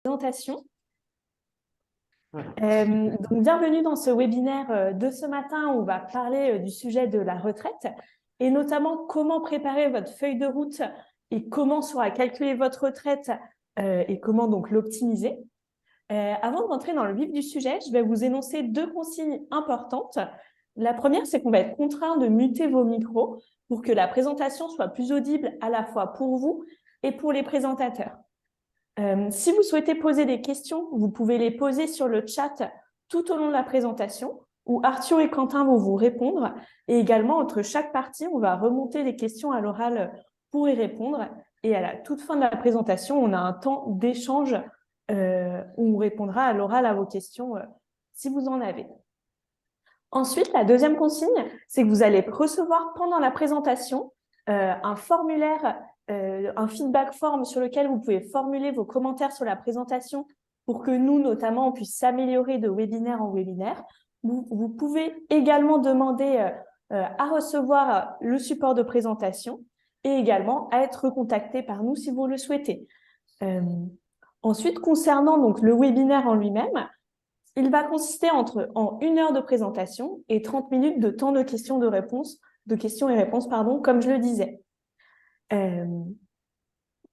Présentation. Donc, bienvenue dans ce webinaire de ce matin où on va parler du sujet de la retraite et notamment comment préparer votre feuille de route et comment sera calculée votre retraite et comment donc l'optimiser. Avant de rentrer dans le vif du sujet, je vais vous énoncer deux consignes importantes. La première, c'est qu'on va être contraint de muter vos micros pour que la présentation soit plus audible à la fois pour vous et pour les présentateurs. Si vous souhaitez poser des questions, vous pouvez les poser sur le chat tout au long de la présentation où Arthur et Quentin vont vous répondre. Et également, entre chaque partie, on va remonter les questions à l'oral pour y répondre. Et à la toute fin de la présentation, on a un temps d'échange où on répondra à l'oral à vos questions si vous en avez. Ensuite, la deuxième consigne, c'est que vous allez recevoir pendant la présentation un formulaire, un feedback form sur lequel vous pouvez formuler vos commentaires sur la présentation pour que nous, notamment, on puisse s'améliorer de webinaire en webinaire. Vous pouvez également demander à recevoir le support de présentation et également à être contacté par nous si vous le souhaitez. Ensuite, concernant donc le webinaire en lui-même, il va consister en 1 heure de présentation et 30 minutes de temps de questions et réponses, comme je le disais.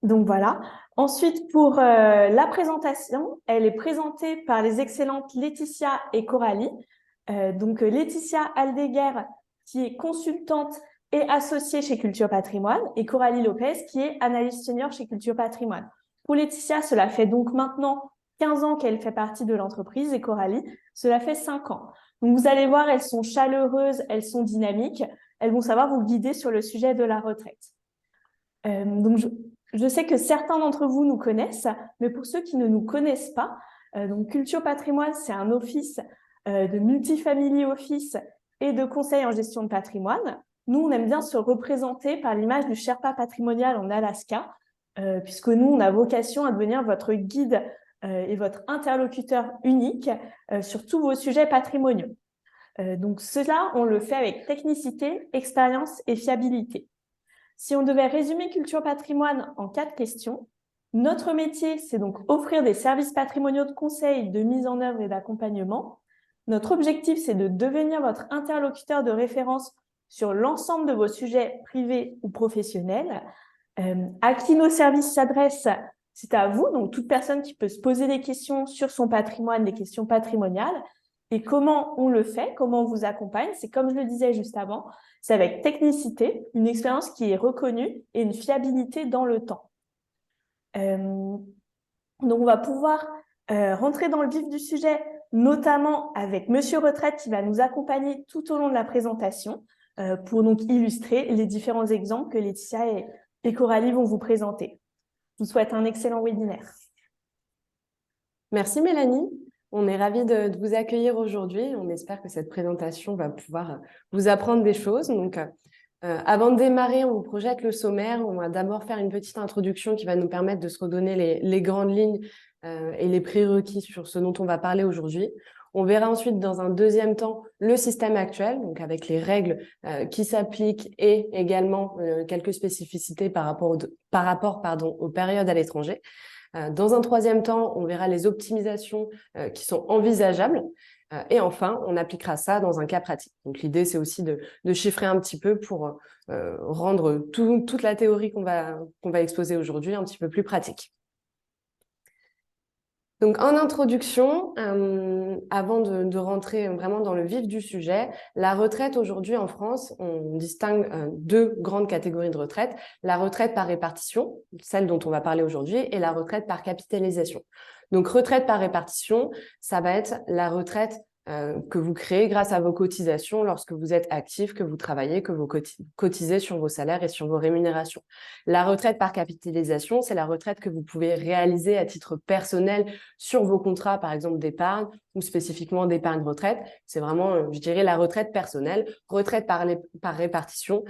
Donc voilà. Ensuite, pour la présentation, elle est présentée par les excellentes Laetitia et Coralie. Donc Laetitia Aldeguer, qui est consultante et associée chez Culture Patrimoine, et Coralie Lopez, qui est analyste senior chez Culture Patrimoine. Pour Laetitia, cela fait donc maintenant 15 ans qu'elle fait partie de l'entreprise et Coralie, cela fait 5 ans. Donc, vous allez voir, elles sont chaleureuses, elles sont dynamiques, elles vont savoir vous guider sur le sujet de la retraite. Donc, je sais que certains d'entre vous nous connaissent, mais pour ceux qui ne nous connaissent pas, donc Culture Patrimoine, c'est un office de multifamily office et de conseil en gestion de patrimoine. Nous, on aime bien se représenter par l'image du Sherpa patrimonial en Alaska, puisque nous, on a vocation à devenir votre guide et votre interlocuteur unique sur tous vos sujets patrimoniaux. Donc cela, on le fait avec technicité, expérience et fiabilité. Si on devait résumer Culture Patrimoine en 4 questions, notre métier, c'est donc offrir des services patrimoniaux de conseil, de mise en œuvre et d'accompagnement. Notre objectif, c'est de devenir votre interlocuteur de référence sur l'ensemble de vos sujets privés ou professionnels. À qui nos services s'adressent, c'est à vous, donc toute personne qui peut se poser des questions sur son patrimoine, des questions patrimoniales. Et comment on le fait, comment on vous accompagne, c'est comme je le disais juste avant, c'est avec technicité, une expérience qui est reconnue et une fiabilité dans le temps. Donc, on va pouvoir rentrer dans le vif du sujet, notamment avec Monsieur Retraite qui va nous accompagner tout au long de la présentation pour donc illustrer les différents exemples que Laetitia et Coralie vont vous présenter. Je vous souhaite un excellent webinaire. Merci Mélanie. On est ravis de vous accueillir aujourd'hui. On espère que cette présentation va pouvoir vous apprendre des choses. Donc, avant de démarrer, on vous projette le sommaire. On va d'abord faire une petite introduction qui va nous permettre de se redonner les grandes lignes et les prérequis sur ce dont on va parler aujourd'hui. On verra ensuite, dans un deuxième temps, le système actuel, donc avec les règles qui s'appliquent et également quelques spécificités par rapport aux périodes à l'étranger. Dans un troisième temps, on verra les optimisations qui sont envisageables. Et enfin, on appliquera ça dans un cas pratique. Donc, l'idée, c'est aussi de chiffrer un petit peu pour rendre toute la théorie qu'on va exposer aujourd'hui un petit peu plus pratique. Donc, en introduction, avant de rentrer vraiment dans le vif du sujet, la retraite aujourd'hui en France, on distingue 2 grandes catégories de retraite. La retraite par répartition, celle dont on va parler aujourd'hui, et la retraite par capitalisation. Donc, retraite par répartition, ça va être la retraite que vous créez grâce à vos cotisations lorsque vous êtes actif, que vous travaillez, que vous cotisez sur vos salaires et sur vos rémunérations. La retraite par capitalisation, c'est la retraite que vous pouvez réaliser à titre personnel sur vos contrats, par exemple, d'épargne ou spécifiquement d'épargne retraite. C'est vraiment, je dirais, la retraite personnelle. Retraite par répartition,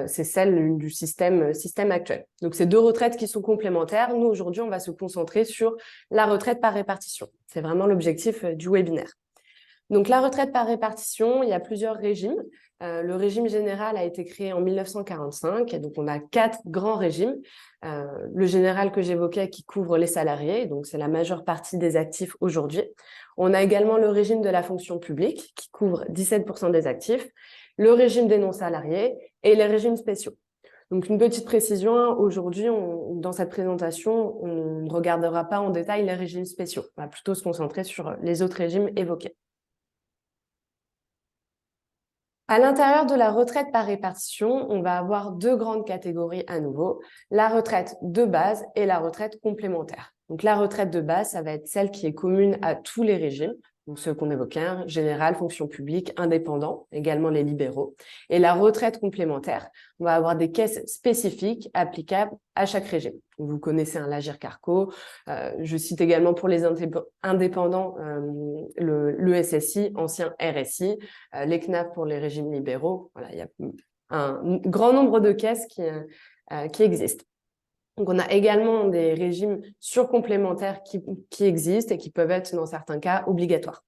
c'est celle du système actuel. Donc, c'est 2 retraites qui sont complémentaires. Nous, aujourd'hui, on va se concentrer sur la retraite par répartition. C'est vraiment l'objectif du webinaire. Donc, la retraite par répartition, il y a plusieurs régimes. Le régime général a été créé en 1945, et donc on a 4 grands régimes. Le général que j'évoquais qui couvre les salariés, donc c'est la majeure partie des actifs aujourd'hui. On a également le régime de la fonction publique qui couvre 17% des actifs, le régime des non-salariés et les régimes spéciaux. Donc, une petite précision, aujourd'hui, dans cette présentation, on ne regardera pas en détail les régimes spéciaux. On va plutôt se concentrer sur les autres régimes évoqués. À l'intérieur de la retraite par répartition, on va avoir 2 grandes catégories à nouveau, la retraite de base et la retraite complémentaire. Donc, la retraite de base, ça va être celle qui est commune à tous les régimes, donc ceux qu'on évoquait, général, fonction publique, indépendant, également les libéraux. Et la retraite complémentaire, on va avoir des caisses spécifiques applicables à chaque régime. Vous connaissez l'Agirc-Arrco. Je cite également pour les indépendants le SSI, ancien RSI, les CNAF pour les régimes libéraux. Voilà, il y a un grand nombre de caisses qui existent. Donc, on a également des régimes surcomplémentaires qui existent et qui peuvent être, dans certains cas, obligatoires.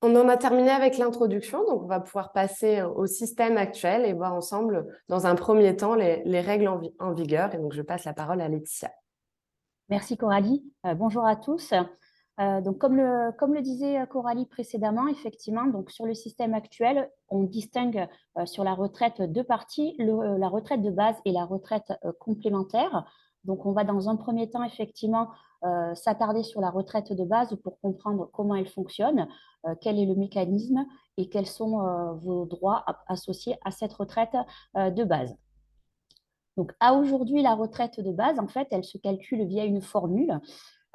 On en a terminé avec l'introduction, donc on va pouvoir passer au système actuel et voir ensemble, dans un premier temps, les règles en vigueur. Et donc, je passe la parole à Laetitia. Merci Coralie. Bonjour à tous. Donc, comme le disait Coralie précédemment, effectivement, donc sur le système actuel, on distingue sur la retraite 2 parties, la retraite de base et la retraite complémentaire. Donc, on va dans un premier temps, effectivement, s'attarder sur la retraite de base pour comprendre comment elle fonctionne, quel est le mécanisme et quels sont vos droits associés à cette retraite de base. Donc, à aujourd'hui, la retraite de base, en fait, elle se calcule via une formule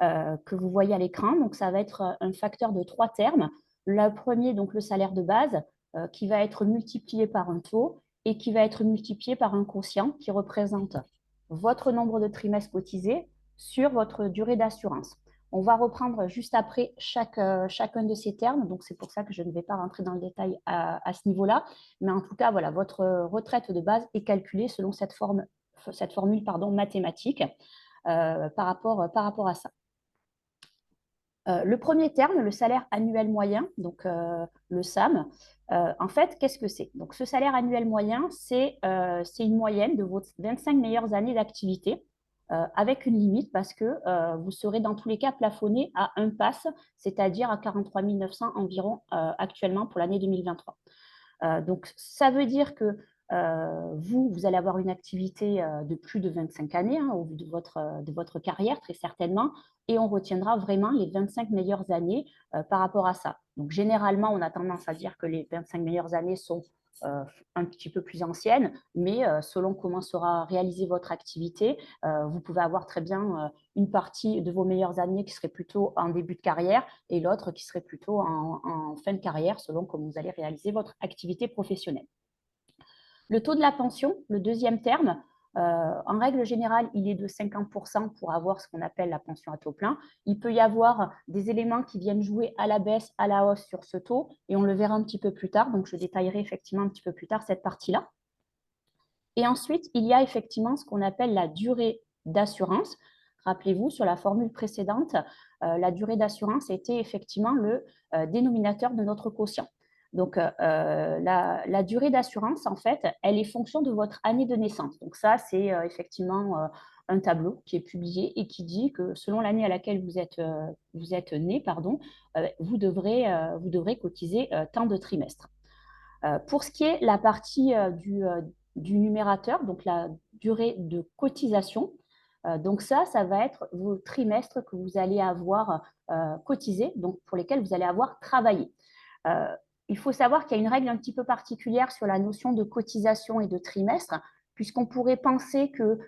que vous voyez à l'écran. Donc, ça va être un facteur de 3 termes. Le premier, donc le salaire de base, qui va être multiplié par un taux et qui va être multiplié par un quotient qui représente votre nombre de trimestres cotisés sur votre durée d'assurance. On va reprendre juste après chacun de ces termes, donc c'est pour ça que je ne vais pas rentrer dans le détail à ce niveau-là. Mais en tout cas, voilà, votre retraite de base est calculée selon cette formule mathématique par rapport à ça. Le premier terme, le salaire annuel moyen, donc le SAM, en fait, qu'est-ce que c'est? Donc, ce salaire annuel moyen, c'est une moyenne de vos 25 meilleures années d'activité avec une limite parce que vous serez dans tous les cas plafonné à un pass, c'est-à-dire à 43 900 environ actuellement pour l'année 2023. Donc, ça veut dire que vous allez avoir une activité de plus de 25 années au vu de votre carrière, très certainement, et on retiendra vraiment les 25 meilleures années par rapport à ça. Donc, généralement, on a tendance à dire que les 25 meilleures années sont un petit peu plus anciennes, mais selon comment sera réalisée votre activité, vous pouvez avoir très bien une partie de vos meilleures années qui serait plutôt en début de carrière et l'autre qui serait plutôt en fin de carrière, selon comment vous allez réaliser votre activité professionnelle. Le taux de la pension, le deuxième terme, en règle générale, il est de 50% pour avoir ce qu'on appelle la pension à taux plein. Il peut y avoir des éléments qui viennent jouer à la baisse, à la hausse sur ce taux, et on le verra un petit peu plus tard. Donc, je détaillerai effectivement un petit peu plus tard cette partie-là. Et ensuite, il y a effectivement ce qu'on appelle la durée d'assurance. Rappelez-vous, sur la formule précédente, la durée d'assurance était effectivement le dénominateur de notre quotient. Donc, la durée d'assurance, en fait, elle est fonction de votre année de naissance. Donc, ça, c'est effectivement un tableau qui est publié et qui dit que selon l'année à laquelle vous êtes né, vous devrez cotiser tant de trimestres. Pour ce qui est la partie du numérateur, donc la durée de cotisation, donc ça va être vos trimestres que vous allez avoir cotisés, donc pour lesquels vous allez avoir travaillé. Il faut savoir qu'il y a une règle un petit peu particulière sur la notion de cotisation et de trimestre, puisqu'on pourrait penser que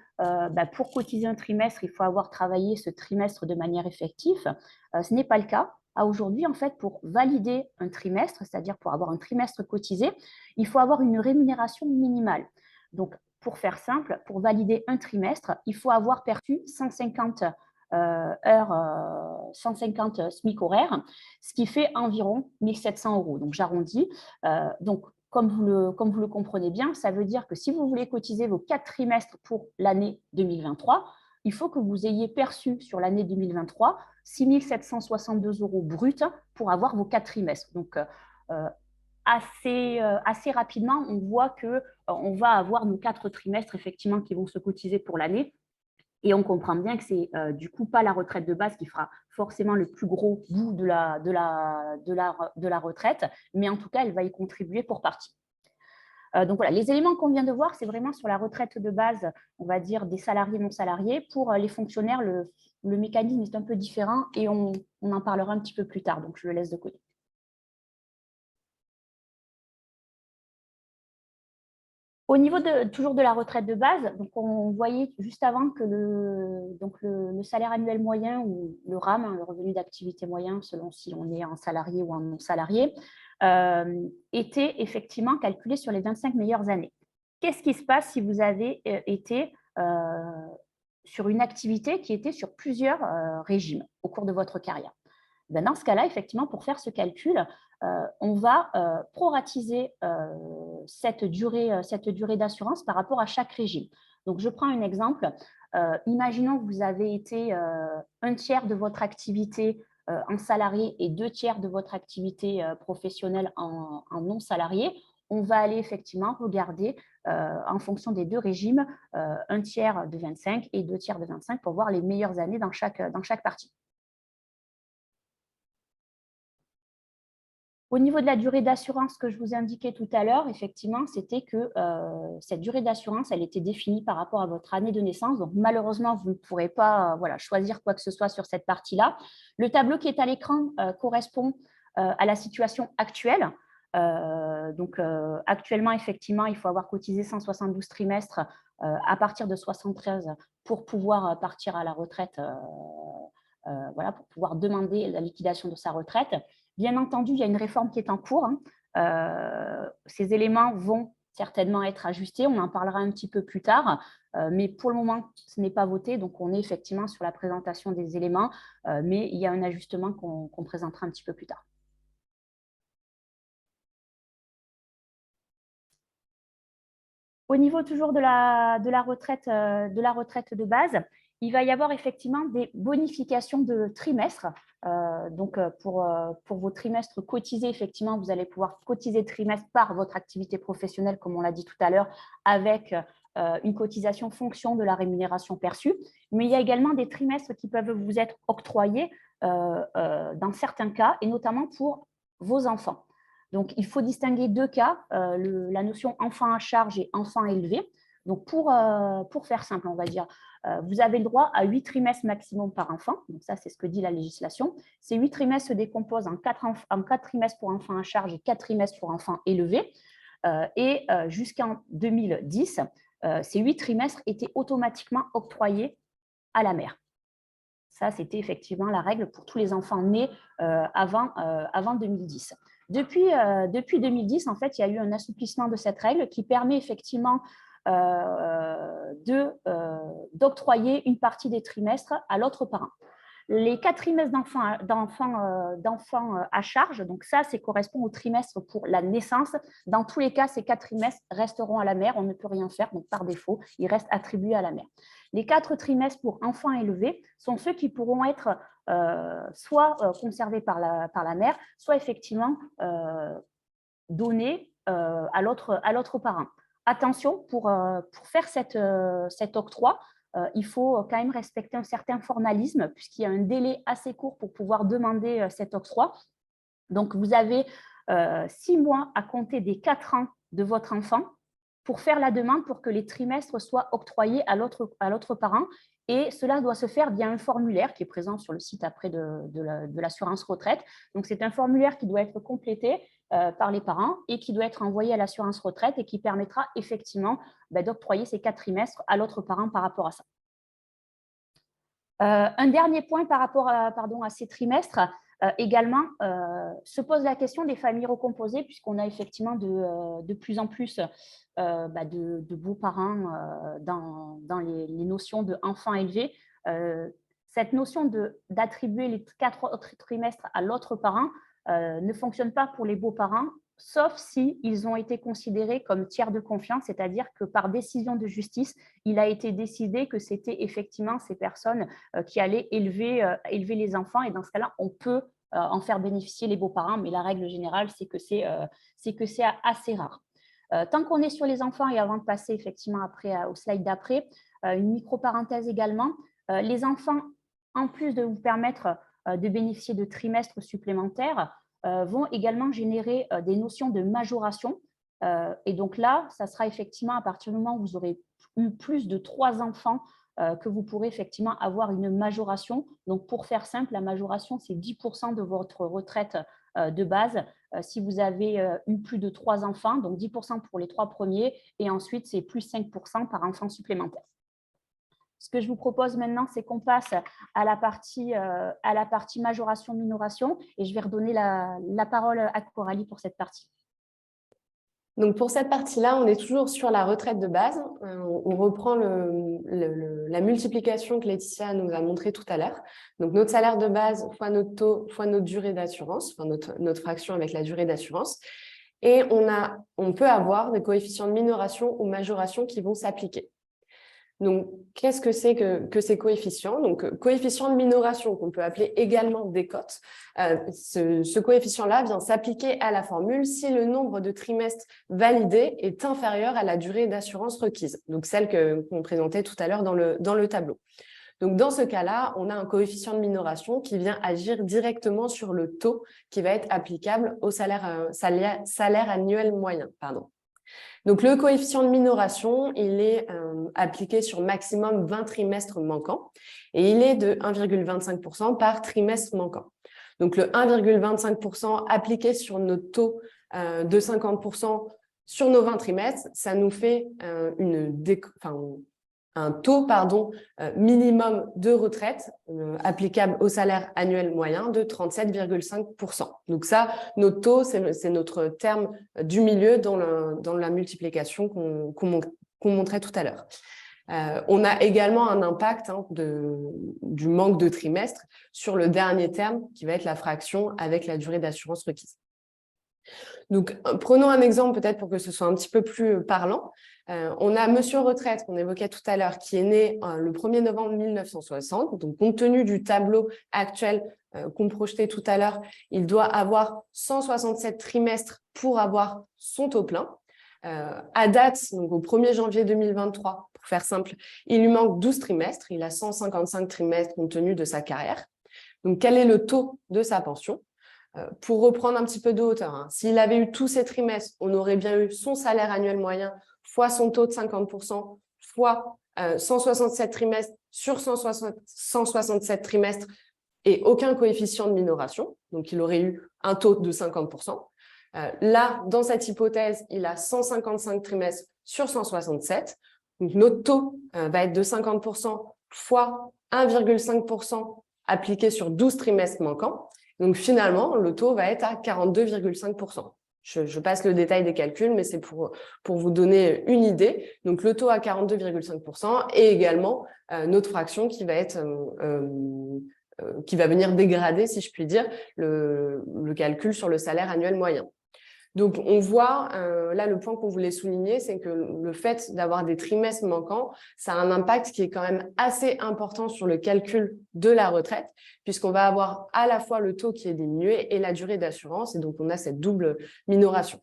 pour cotiser un trimestre, il faut avoir travaillé ce trimestre de manière effective. Ce n'est pas le cas. Aujourd'hui, en fait, pour valider un trimestre, c'est-à-dire pour avoir un trimestre cotisé, il faut avoir une rémunération minimale. Donc, pour faire simple, pour valider un trimestre, il faut avoir perçu 150 150 SMIC horaires, ce qui fait environ 1 700 €. Donc, j'arrondis. Donc, comme vous le comprenez bien, ça veut dire que si vous voulez cotiser vos 4 trimestres pour l'année 2023, il faut que vous ayez perçu sur l'année 2023 6 762 € bruts pour avoir vos 4 trimestres. Donc, assez rapidement, on voit qu'on va avoir nos 4 trimestres effectivement qui vont se cotiser pour l'année. Et on comprend bien que c'est du coup pas la retraite de base qui fera forcément le plus gros bout de la retraite, mais en tout cas, elle va y contribuer pour partie. Donc voilà, les éléments qu'on vient de voir, c'est vraiment sur la retraite de base, on va dire, des salariés non salariés. Pour les fonctionnaires, le mécanisme est un peu différent et on en parlera un petit peu plus tard, donc je le laisse de côté. Au niveau toujours de la retraite de base, donc on voyait juste avant que le salaire annuel moyen ou le RAM, le revenu d'activité moyen, selon si on est en salarié ou en non salarié, était effectivement calculé sur les 25 meilleures années. Qu'est-ce qui se passe si vous avez été sur une activité qui était sur plusieurs régimes au cours de votre carrière? Dans ce cas-là, effectivement, pour faire ce calcul, on va proratiser cette durée d'assurance par rapport à chaque régime. Donc, je prends un exemple. Imaginons que vous avez été un tiers de votre activité en salarié et 2 tiers de votre activité professionnelle en non salarié. On va aller effectivement regarder en fonction des 2 régimes, 1 tiers de 25 et 2 tiers de 25 pour voir les meilleures années dans chaque partie. Au niveau de la durée d'assurance que je vous indiquais tout à l'heure, effectivement, c'était que cette durée d'assurance, elle était définie par rapport à votre année de naissance. Donc, malheureusement, vous ne pourrez pas choisir quoi que ce soit sur cette partie-là. Le tableau qui est à l'écran correspond à la situation actuelle. Actuellement, effectivement, il faut avoir cotisé 172 trimestres à partir de 73 pour pouvoir partir à la retraite, pour pouvoir demander la liquidation de sa retraite. Bien entendu, il y a une réforme qui est en cours. Ces éléments vont certainement être ajustés. On en parlera un petit peu plus tard. Mais pour le moment, ce n'est pas voté. Donc, on est effectivement sur la présentation des éléments. Mais il y a un ajustement qu'on présentera un petit peu plus tard. Au niveau toujours de la retraite de base, il va y avoir effectivement des bonifications de trimestres. Pour vos trimestres cotisés, effectivement, vous allez pouvoir cotiser trimestre par votre activité professionnelle, comme on l'a dit tout à l'heure, avec une cotisation fonction de la rémunération perçue. Mais il y a également des trimestres qui peuvent vous être octroyés dans certains cas, et notamment pour vos enfants. Donc, il faut distinguer 2 cas, la notion enfant à charge et enfant élevé. Donc, pour faire simple, on va dire, vous avez le droit à 8 trimestres maximum par enfant. Donc, ça, c'est ce que dit la législation. Ces 8 trimestres se décomposent en 4 trimestres pour enfants à charge et 4 trimestres pour enfants élevés. Jusqu'en 2010, ces 8 trimestres étaient automatiquement octroyés à la mère. Ça, c'était effectivement la règle pour tous les enfants nés avant 2010. Depuis 2010, en fait, il y a eu un assouplissement de cette règle qui permet effectivement d'octroyer une partie des trimestres à l'autre parent. Les 4 trimestres d'enfants à charge, donc ça correspond au trimestre pour la naissance. Dans tous les cas, ces 4 trimestres resteront à la mère. On ne peut rien faire, donc par défaut, ils restent attribués à la mère. Les 4 trimestres pour enfants élevés sont ceux qui pourront être soit conservés par la mère, soit effectivement donnés à l'autre parent. Attention, pour faire cet octroi, il faut quand même respecter un certain formalisme puisqu'il y a un délai assez court pour pouvoir demander cet octroi. Donc, vous avez 6 mois à compter des 4 ans de votre enfant pour faire la demande pour que les trimestres soient octroyés à l'autre parent. Et cela doit se faire via un formulaire qui est présent sur le site après de l'assurance retraite. Donc, c'est un formulaire qui doit être complété par les parents et qui doit être envoyé à l'assurance retraite et qui permettra effectivement d'octroyer ces 4 trimestres à l'autre parent par rapport à ça. Un dernier point par rapport à ces trimestres, également, se pose la question des familles recomposées puisqu'on a effectivement de plus en plus de beaux-parents dans les notions d'enfants élevés. Cette notion d'attribuer les 4 autres trimestres à l'autre parent ne fonctionne pas pour les beaux-parents, sauf si ils ont été considérés comme tiers de confiance, c'est-à-dire que par décision de justice, il a été décidé que c'était effectivement ces personnes qui allaient élever les enfants. Et dans ce cas-là, on peut en faire bénéficier les beaux-parents, mais la règle générale, c'est que c'est assez rare. Tant qu'on est sur les enfants, et avant de passer effectivement au slide d'après, une micro-parenthèse également, les enfants, en plus de vous permettre de bénéficier de trimestres supplémentaires, vont également générer des notions de majoration. Et donc là, ça sera effectivement à partir du moment où vous aurez eu plus de 3 enfants que vous pourrez effectivement avoir une majoration. Donc pour faire simple, la majoration, c'est 10% de votre retraite de base si vous avez eu plus de 3 enfants, donc 10% pour les 3 premiers, et ensuite c'est plus 5% par enfant supplémentaire. Ce que je vous propose maintenant, c'est qu'on passe à la partie majoration-minoration, et je vais redonner la parole à Coralie pour cette partie. Donc, pour cette partie-là, on est toujours sur la retraite de base. On reprend la multiplication que Laetitia nous a montré tout à l'heure. Donc, notre salaire de base fois notre taux fois notre durée d'assurance, enfin notre fraction avec la durée d'assurance. Et on peut avoir des coefficients de minoration ou majoration qui vont s'appliquer. Donc, qu'est-ce que c'est que ces coefficients? Donc, coefficient de minoration, qu'on peut appeler également décote. Ce coefficient-là vient s'appliquer à la formule si le nombre de trimestres validés est inférieur à la durée d'assurance requise, donc celle qu'on présentait tout à l'heure dans le tableau. Donc, dans ce cas-là, on a un coefficient de minoration qui vient agir directement sur le taux qui va être applicable au salaire annuel moyen. Donc, le coefficient de minoration, il est appliqué sur maximum 20 trimestres manquants et il est de 1,25% par trimestre manquant. Donc, le 1,25% appliqué sur notre taux de 50% sur nos 20 trimestres, ça nous fait un taux minimum de retraite applicable au salaire annuel moyen de 37,5%. Donc ça, notre taux, c'est notre terme du milieu dans la multiplication qu'on montrait tout à l'heure. On a également un impact du manque de trimestre sur le dernier terme qui va être la fraction avec la durée d'assurance requise. Donc, prenons un exemple peut-être pour que ce soit un petit peu plus parlant. On a Monsieur Retraite, qu'on évoquait tout à l'heure, qui est né le 1er novembre 1960. Donc, compte tenu du tableau actuel qu'on projetait tout à l'heure, il doit avoir 167 trimestres pour avoir son taux plein. À date, donc au 1er janvier 2023, pour faire simple, il lui manque 12 trimestres. Il a 155 trimestres compte tenu de sa carrière. Donc, quel est le taux de sa pension ? Pour reprendre un petit peu de hauteur, s'il avait eu tous ces trimestres, on aurait bien eu son salaire annuel moyen fois son taux de 50%, fois 167 trimestres sur 167 trimestres et aucun coefficient de minoration. Donc, il aurait eu un taux de 50%. Là, dans cette hypothèse, il a 155 trimestres sur 167. Donc, notre taux va être de 50% fois 1,5% appliqué sur 12 trimestres manquants. Donc, finalement, le taux va être à 42,5%. Je passe le détail des calculs, mais c'est pour vous donner une idée. Donc, le taux à 42,5% et également notre fraction qui va venir dégrader, si je puis dire, le calcul sur le salaire annuel moyen. Donc, on voit, là, le point qu'on voulait souligner, c'est que le fait d'avoir des trimestres manquants, ça a un impact qui est quand même assez important sur le calcul de la retraite, puisqu'on va avoir à la fois le taux qui est diminué et la durée d'assurance, et donc on a cette double minoration.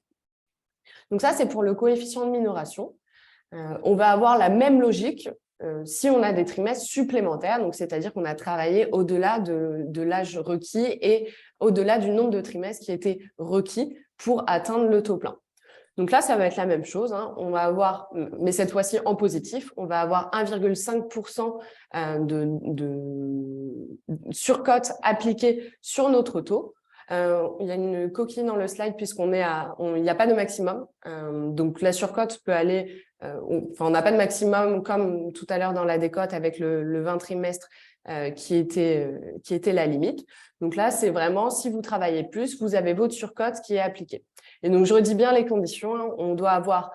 Donc ça, c'est pour le coefficient de minoration. On va avoir la même logique si on a des trimestres supplémentaires, donc c'est-à-dire qu'on a travaillé au-delà de l'âge requis et au-delà du nombre de trimestres qui étaient requis pour atteindre le taux plein. Donc là, ça va être la même chose. On va avoir, mais cette fois-ci en positif, on va avoir 1,5% de surcote appliquée sur notre taux. Il y a une coquille dans le slide puisqu'on est il n'y a pas de maximum. Donc la surcote peut aller, on n'a pas de maximum comme tout à l'heure dans la décote avec le 20 trimestres qui était la limite. Donc là, c'est vraiment si vous travaillez plus, vous avez votre surcote qui est appliquée. Et donc je redis bien les conditions. On doit avoir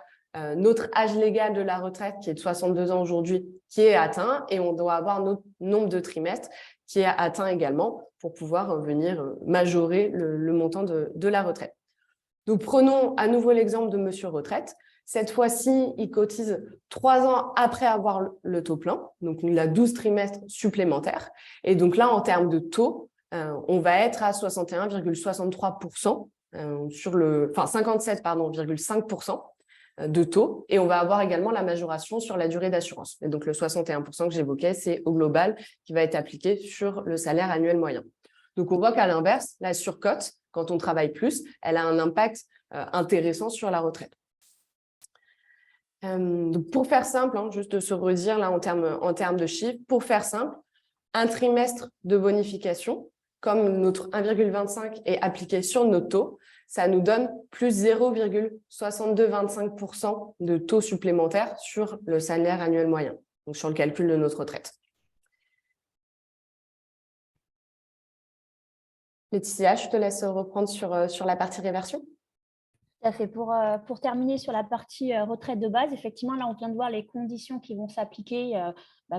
notre âge légal de la retraite qui est de 62 ans aujourd'hui qui est atteint et on doit avoir notre nombre de trimestres qui est atteint également pour pouvoir venir majorer le montant de la retraite. Donc, prenons à nouveau l'exemple de Monsieur Retraite. Cette fois-ci, il cotise 3 ans après avoir le taux plein. Donc, il a 12 trimestres supplémentaires. Et donc là, en termes de taux, on va être à 61,63% sur le, enfin 57,5% de taux. Et on va avoir également la majoration sur la durée d'assurance. Et donc, le 61% que j'évoquais, c'est au global qui va être appliqué sur le salaire annuel moyen. Donc, on voit qu'à l'inverse, la surcote, quand on travaille plus, elle a un impact intéressant sur la retraite. Donc pour faire simple, juste de se redire là en termes de chiffres, pour faire simple, un trimestre de bonification, comme notre 1,25 est appliqué sur notre taux, ça nous donne plus 0,6225% de taux supplémentaire sur le salaire annuel moyen, donc sur le calcul de notre retraite. Laetitia, je te laisse reprendre sur la partie réversion. Tout à fait. Pour terminer sur la partie retraite de base, effectivement, là, on vient de voir les conditions qui vont s'appliquer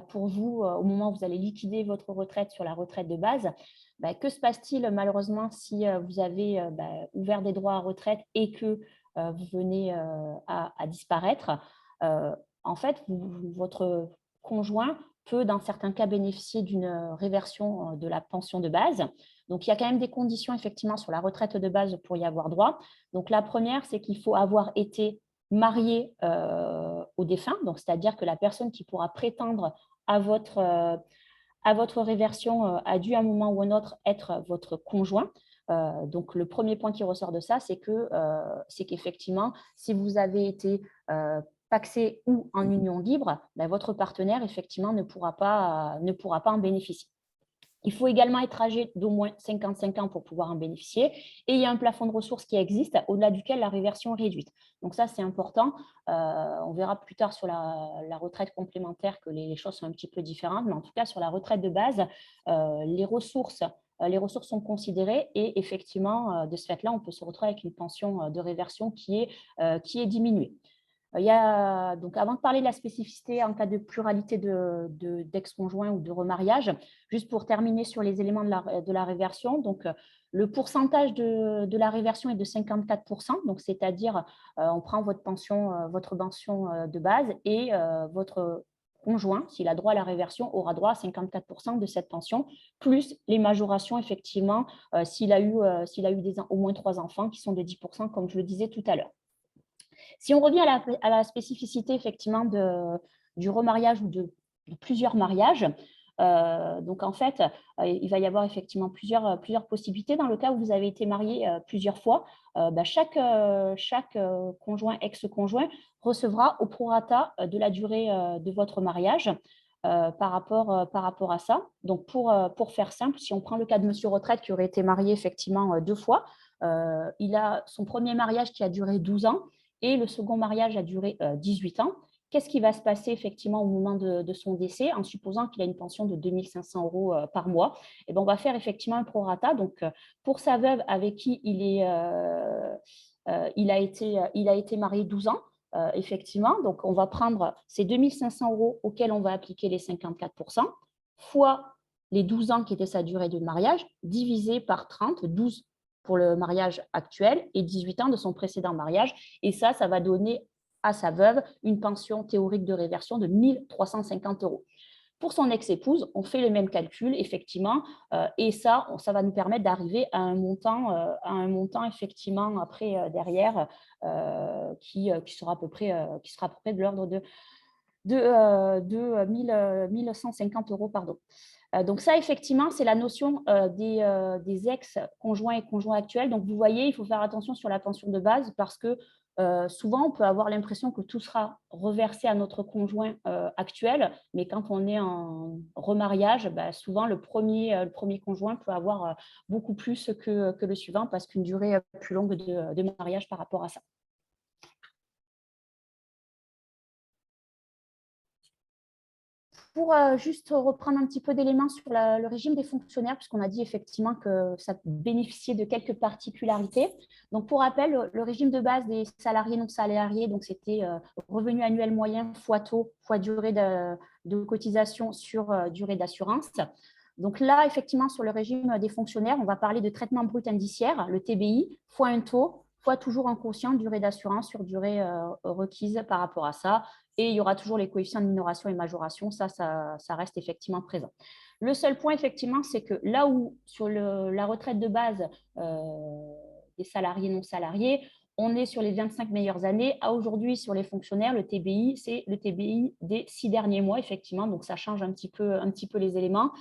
pour vous au moment où vous allez liquider votre retraite sur la retraite de base. Que se passe-t-il malheureusement si vous avez ouvert des droits à retraite et que vous venez à disparaître? En fait, votre conjoint peut, dans certains cas, bénéficier d'une réversion de la pension de base. Donc, il y a quand même des conditions, effectivement, sur la retraite de base pour y avoir droit. Donc, la première, c'est qu'il faut avoir été marié au défunt, c'est-à-dire que la personne qui pourra prétendre à votre réversion a dû à un moment ou à un autre être votre conjoint. Donc, le premier point qui ressort de ça, c'est qu'effectivement, si vous avez été pacsé ou en union libre, votre partenaire, effectivement, ne pourra pas en bénéficier. Il faut également être âgé d'au moins 55 ans pour pouvoir en bénéficier. Et il y a un plafond de ressources qui existe, au-delà duquel la réversion est réduite. Donc ça, c'est important. On verra plus tard sur la retraite complémentaire que les choses sont un petit peu différentes. Mais en tout cas, sur la retraite de base, les ressources sont considérées. Et effectivement, de ce fait-là, on peut se retrouver avec une pension de réversion qui est diminuée. Donc, avant de parler de la spécificité en cas de pluralité d'ex-conjoints ou de remariage, juste pour terminer sur les éléments de la réversion, donc, le pourcentage de la réversion est de 54%, donc c'est-à-dire on prend votre pension de base et votre conjoint, s'il a droit à la réversion, aura droit à 54% de cette pension, plus les majorations, effectivement, s'il a eu au moins 3 enfants, qui sont de 10%, comme je le disais tout à l'heure. Si on revient à la spécificité effectivement du remariage ou de plusieurs mariages, donc en fait, il va y avoir effectivement plusieurs possibilités. Dans le cas où vous avez été marié plusieurs fois, chaque conjoint, ex-conjoint recevra au prorata de la durée de votre mariage par rapport à ça. Donc pour faire simple, si on prend le cas de Monsieur Retraite qui aurait été marié effectivement 2 fois, il a son premier mariage qui a duré 12 ans et le second mariage a duré 18 ans. Qu'est-ce qui va se passer effectivement au moment de son décès, en supposant qu'il a une pension de 2 500 € par mois? Et on va faire effectivement un prorata. Donc, pour sa veuve avec qui il a été marié 12 ans, effectivement, donc on va prendre ces 2 500 € auxquels on va appliquer les 54%, fois les 12 ans qui étaient sa durée de mariage, divisé par 30, 12 pour le mariage actuel et 18 ans de son précédent mariage. Et ça va donner à sa veuve une pension théorique de réversion de 1 350 €. Pour son ex-épouse, on fait le même calcul, effectivement, et ça va nous permettre d'arriver à un montant effectivement, après, derrière, qui sera à peu près de l'ordre de 1 150 €, pardon. Donc ça, effectivement, c'est la notion des ex-conjoints et conjoints actuels. Donc, vous voyez, il faut faire attention sur la pension de base parce que souvent, on peut avoir l'impression que tout sera reversé à notre conjoint actuel, mais quand on est en remariage, souvent, le premier conjoint peut avoir beaucoup plus que le suivant parce qu'une durée plus longue de mariage par rapport à ça. Pour juste reprendre un petit peu d'éléments sur le régime des fonctionnaires, puisqu'on a dit effectivement que ça bénéficiait de quelques particularités. Donc, pour rappel, le régime de base des salariés non salariés, donc c'était revenu annuel moyen fois taux, fois durée de cotisation sur durée d'assurance. Donc là, effectivement, sur le régime des fonctionnaires, on va parler de traitement brut indiciaire, le TBI, fois un taux, fois toujours un quotient durée d'assurance sur durée requise par rapport à ça. Et il y aura toujours les coefficients de minoration et majoration. Ça reste effectivement présent. Le seul point, effectivement, c'est que là où sur la retraite de base des salariés non salariés, on est sur les 25 meilleures années. À aujourd'hui, sur les fonctionnaires, le TBI, c'est le TBI des 6 derniers mois, effectivement. Donc, ça change un petit peu les éléments.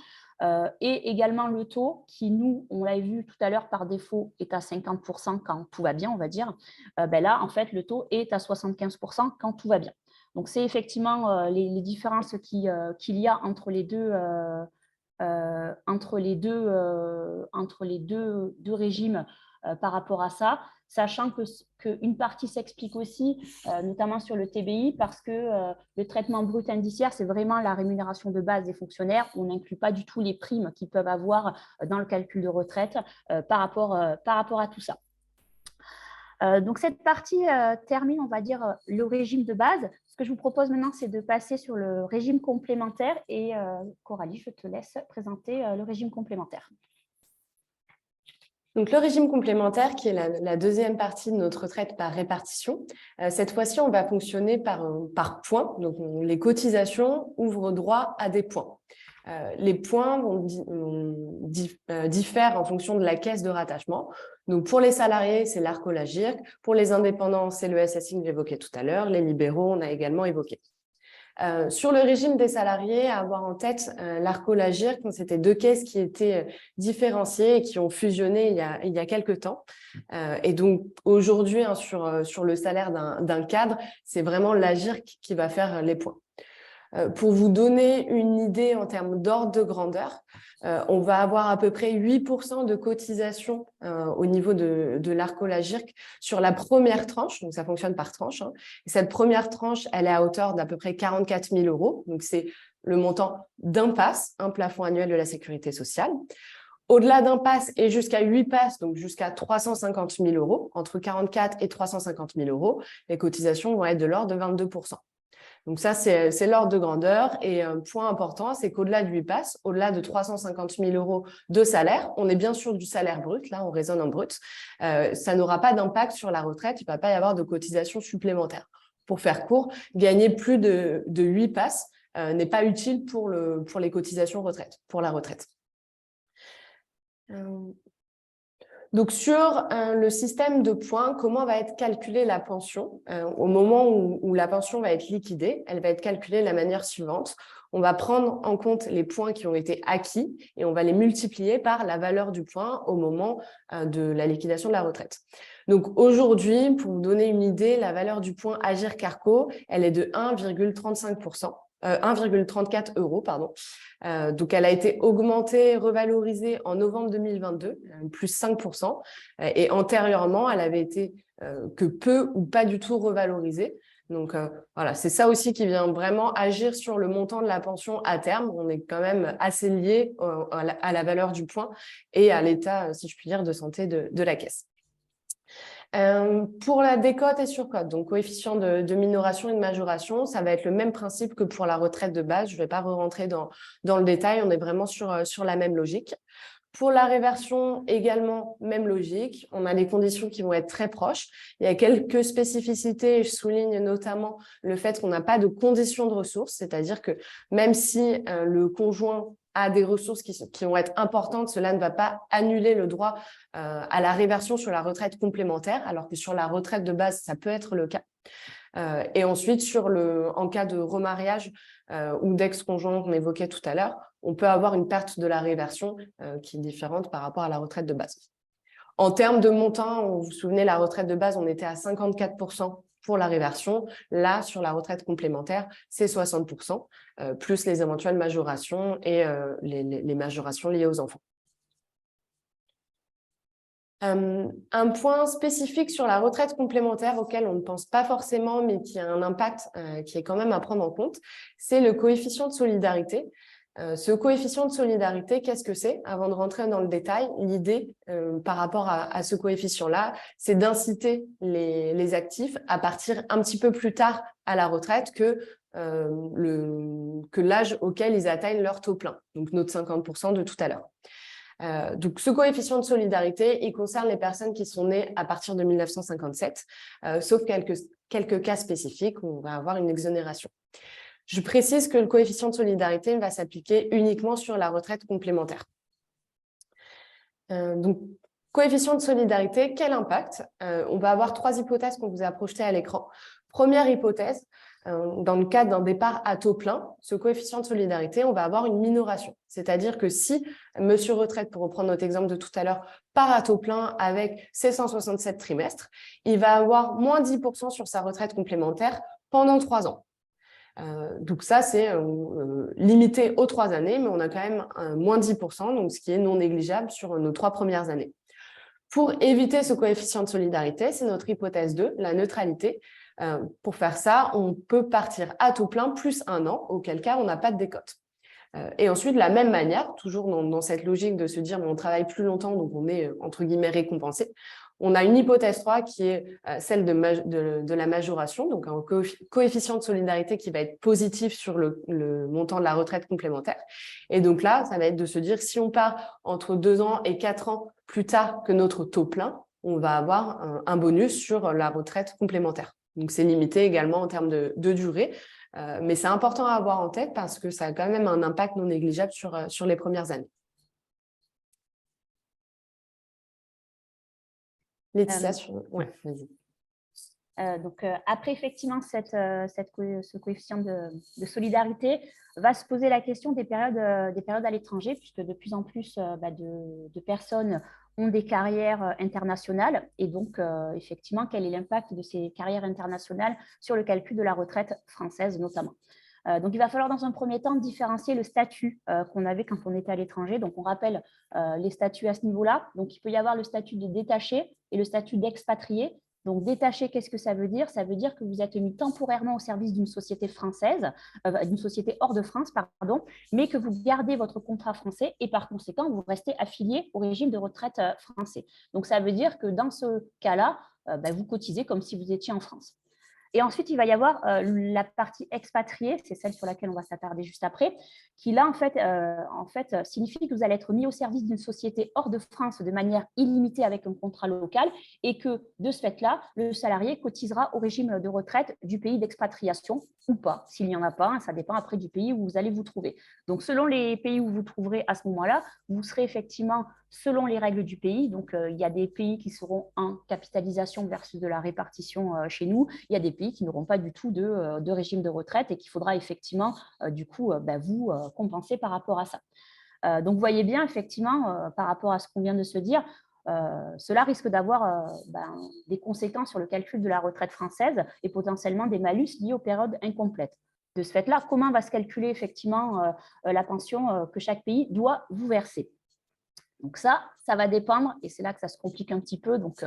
Et également le taux qui, nous, on l'a vu tout à l'heure, par défaut, est à 50% quand tout va bien, on va dire. Là, en fait, le taux est à 75% quand tout va bien. Donc, c'est effectivement les différences qu'il y a entre les deux régimes par rapport à ça, sachant qu'une partie s'explique aussi, notamment sur le TBI, parce que le traitement brut indiciaire, c'est vraiment la rémunération de base des fonctionnaires. On n'inclut pas du tout les primes qu'ils peuvent avoir dans le calcul de retraite par rapport à tout ça. Donc, cette partie termine, on va dire, le régime de base. Ce que je vous propose maintenant, c'est de passer sur le régime complémentaire. Et Coralie, je te laisse présenter le régime complémentaire. Donc, le régime complémentaire, qui est la deuxième partie de notre retraite par répartition. Cette fois-ci, on va fonctionner par points. Donc, les cotisations ouvrent droit à des points. Les points diffèrent en fonction de la caisse de rattachement. Donc, pour les salariés, c'est l'ARCO, la GIRC. Pour les indépendants, c'est le SSI que j'évoquais tout à l'heure. Les libéraux, on a également évoqué. Sur le régime des salariés, à avoir en tête l'ARCO, la GIRC, c'était deux caisses qui étaient différenciées et qui ont fusionné il y a quelques temps. Et donc aujourd'hui, sur le salaire d'un cadre, c'est vraiment la GIRC qui va faire les points. Pour vous donner une idée en termes d'ordre de grandeur, on va avoir à peu près 8% de cotisation au niveau de l'ARCO, la GIRC sur la première tranche, donc ça fonctionne par tranche. Et cette première tranche, elle est à hauteur d'à peu près 44 000 €, donc c'est le montant d'un PASS, un plafond annuel de la sécurité sociale. Au-delà d'un PASS et jusqu'à 8 PASS, donc jusqu'à 350 000 €, entre 44 et 350 000 €, les cotisations vont être de l'ordre de 22%. Donc ça, c'est l'ordre de grandeur. Et un point important, c'est qu'au-delà de 8 PASS, au-delà de 350 000 € de salaire, on est bien sûr du salaire brut, là on raisonne en brut, ça n'aura pas d'impact sur la retraite, il ne va pas y avoir de cotisation supplémentaire. Pour faire court, gagner plus de 8 PASS n'est pas utile pour les cotisations retraite, pour la retraite. Donc, sur le système de points, comment va être calculée la pension au moment où la pension va être liquidée? Elle va être calculée de la manière suivante. On va prendre en compte les points qui ont été acquis et on va les multiplier par la valeur du point au moment de la liquidation de la retraite. Donc, aujourd'hui, pour vous donner une idée, la valeur du point Agirc-Arrco, elle est de 1,34 €, pardon. Donc, elle a été augmentée, revalorisée en novembre 2022, plus 5%. Et antérieurement, elle avait été que peu ou pas du tout revalorisée. Donc, voilà, c'est ça aussi qui vient vraiment agir sur le montant de la pension à terme. On est quand même assez lié à la valeur du point et à l'état, si je puis dire, de santé de la caisse. Pour la décote et surcote, donc coefficient de minoration et de majoration, ça va être le même principe que pour la retraite de base. Je ne vais pas rentrer dans le détail, on est vraiment sur la même logique. Pour la réversion, également, même logique. On a des conditions qui vont être très proches. Il y a quelques spécificités, et je souligne notamment le fait qu'on n'a pas de conditions de ressources, c'est-à-dire que même si le conjoint a des ressources qui vont être importantes, cela ne va pas annuler le droit à la réversion sur la retraite complémentaire, alors que sur la retraite de base, ça peut être le cas. Et ensuite, en cas de remariage ou d'ex-conjoint qu'on évoquait tout à l'heure, on peut avoir une perte de la réversion qui est différente par rapport à la retraite de base. En termes de montant, vous vous souvenez, la retraite de base, on était à 54% pour la réversion. Là, sur la retraite complémentaire, c'est 60%, plus les éventuelles majorations et les majorations liées aux enfants. Un point spécifique sur la retraite complémentaire auquel on ne pense pas forcément, mais qui a un impact qui est quand même à prendre en compte, c'est le coefficient de solidarité. Ce coefficient de solidarité, qu'est-ce que c'est? Avant de rentrer dans le détail, l'idée par rapport à ce coefficient-là, c'est d'inciter les actifs à partir un petit peu plus tard à la retraite que l'âge auquel ils atteignent leur taux plein, donc notre 50% de tout à l'heure. Donc, ce coefficient de solidarité, il concerne les personnes qui sont nées à partir de 1957, sauf quelques cas spécifiques où on va avoir une exonération. Je précise que le coefficient de solidarité va s'appliquer uniquement sur la retraite complémentaire. Donc, coefficient de solidarité, quel impact? On va avoir 3 hypothèses qu'on vous a projetées à l'écran. Première hypothèse, dans le cadre d'un départ à taux plein, ce coefficient de solidarité, on va avoir une minoration. C'est-à-dire que si Monsieur Retraite, pour reprendre notre exemple de tout à l'heure, part à taux plein avec ses 167 trimestres, il va avoir moins 10% sur sa retraite complémentaire pendant 3 ans. Donc ça, c'est limité aux 3 années, mais on a quand même moins 10%, donc ce qui est non négligeable sur nos 3 premières années. Pour éviter ce coefficient de solidarité, c'est notre hypothèse 2, la neutralité. Pour faire ça, on peut partir à taux plein plus 1 an, auquel cas on n'a pas de décote. Et ensuite, de la même manière, toujours dans cette logique de se dire mais on travaille plus longtemps, donc on est entre guillemets récompensé, on a une hypothèse 3 qui est celle de la majoration, donc un coefficient de solidarité qui va être positif sur le montant de la retraite complémentaire. Et donc là, ça va être de se dire si on part entre 2 ans et 4 ans plus tard que notre taux plein, on va avoir un bonus sur la retraite complémentaire. Donc c'est limité également en termes de durée, mais c'est important à avoir en tête parce que ça a quand même un impact non négligeable sur les premières années. Laetitia, ouais, vas-y. Donc, après, effectivement, ce coefficient de solidarité, va se poser la question des périodes à l'étranger, puisque de plus en plus de personnes ont des carrières internationales. Et donc, effectivement, quel est l'impact de ces carrières internationales sur le calcul de la retraite française, notamment. Donc, il va falloir dans un premier temps différencier le statut qu'on avait quand on était à l'étranger. Donc, on rappelle les statuts à ce niveau-là. Donc, il peut y avoir le statut de détaché et le statut d'expatrié. Donc, détaché, qu'est-ce que ça veut dire? Ça veut dire que vous êtes mis temporairement au service d'une société française, d'une société hors de France, pardon, mais que vous gardez votre contrat français et par conséquent, vous restez affilié au régime de retraite français. Donc, ça veut dire que dans ce cas-là, vous cotisez comme si vous étiez en France. Et ensuite, il va y avoir la partie expatriée, c'est celle sur laquelle on va s'attarder juste après, qui là, en fait, signifie que vous allez être mis au service d'une société hors de France de manière illimitée avec un contrat local et que, de ce fait-là, le salarié cotisera au régime de retraite du pays d'expatriation ou pas. S'il n'y en a pas, ça dépend après du pays où vous allez vous trouver. Donc, selon les pays où vous trouverez à ce moment-là, vous serez effectivement selon les règles du pays. Donc, il y a des pays qui seront en capitalisation versus de la répartition chez nous. Il y a des pays qui n'auront pas du tout de régime de retraite et qu'il faudra effectivement, du coup, vous compenser par rapport à ça. Donc, vous voyez bien, effectivement, par rapport à ce qu'on vient de se dire, cela risque d'avoir des conséquences sur le calcul de la retraite française et potentiellement des malus liés aux périodes incomplètes. De ce fait-là, comment va se calculer effectivement la pension que chaque pays doit vous verser? Donc ça va dépendre, et c'est là que ça se complique un petit peu, donc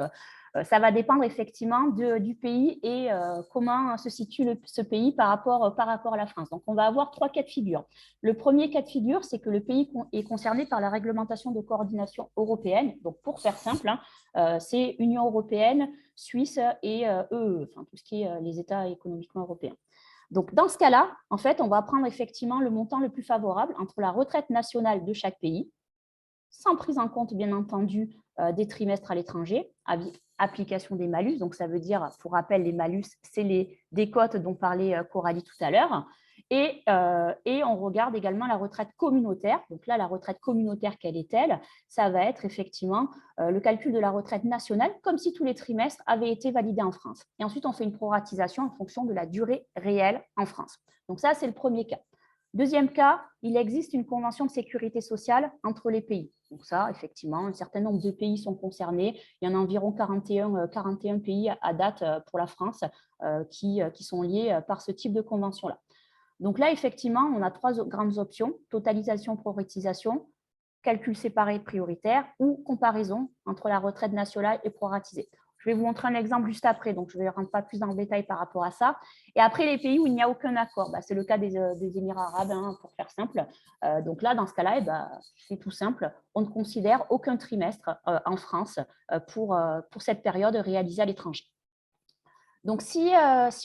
ça va dépendre effectivement du pays et comment se situe ce pays par rapport à la France. Donc, on va avoir 3 cas de figure. Le premier cas de figure, c'est que le pays est concerné par la réglementation de coordination européenne. Donc, pour faire simple, c'est Union européenne, Suisse et EE, enfin tout ce qui est les États économiquement européens. Donc, dans ce cas-là, en fait, on va prendre effectivement le montant le plus favorable entre la retraite nationale de chaque pays, sans prise en compte, bien entendu, des trimestres à l'étranger, application des malus. Donc, ça veut dire, pour rappel, les malus, c'est les décotes dont parlait Coralie tout à l'heure. Et on regarde également la retraite communautaire. Donc là, la retraite communautaire, quelle est-elle? Ça va être effectivement le calcul de la retraite nationale, comme si tous les trimestres avaient été validés en France. Et ensuite, on fait une proratisation en fonction de la durée réelle en France. Donc ça, c'est le premier cas. Deuxième cas, il existe une convention de sécurité sociale entre les pays. Donc ça, effectivement, un certain nombre de pays sont concernés. Il y en a environ 41 pays à date pour la France qui sont liés par ce type de convention-là. Donc là, effectivement, on a 3 grandes options: totalisation, proratisation, calcul séparé prioritaire ou comparaison entre la retraite nationale et proratisée. Je vais vous montrer un exemple juste après, donc je ne vais rentrer pas plus dans le détail par rapport à ça. Et après, les pays où il n'y a aucun accord, c'est le cas des Émirats arabes, pour faire simple. Donc là, dans ce cas-là, c'est tout simple. On ne considère aucun trimestre en France pour cette période réalisée à l'étranger. Donc, si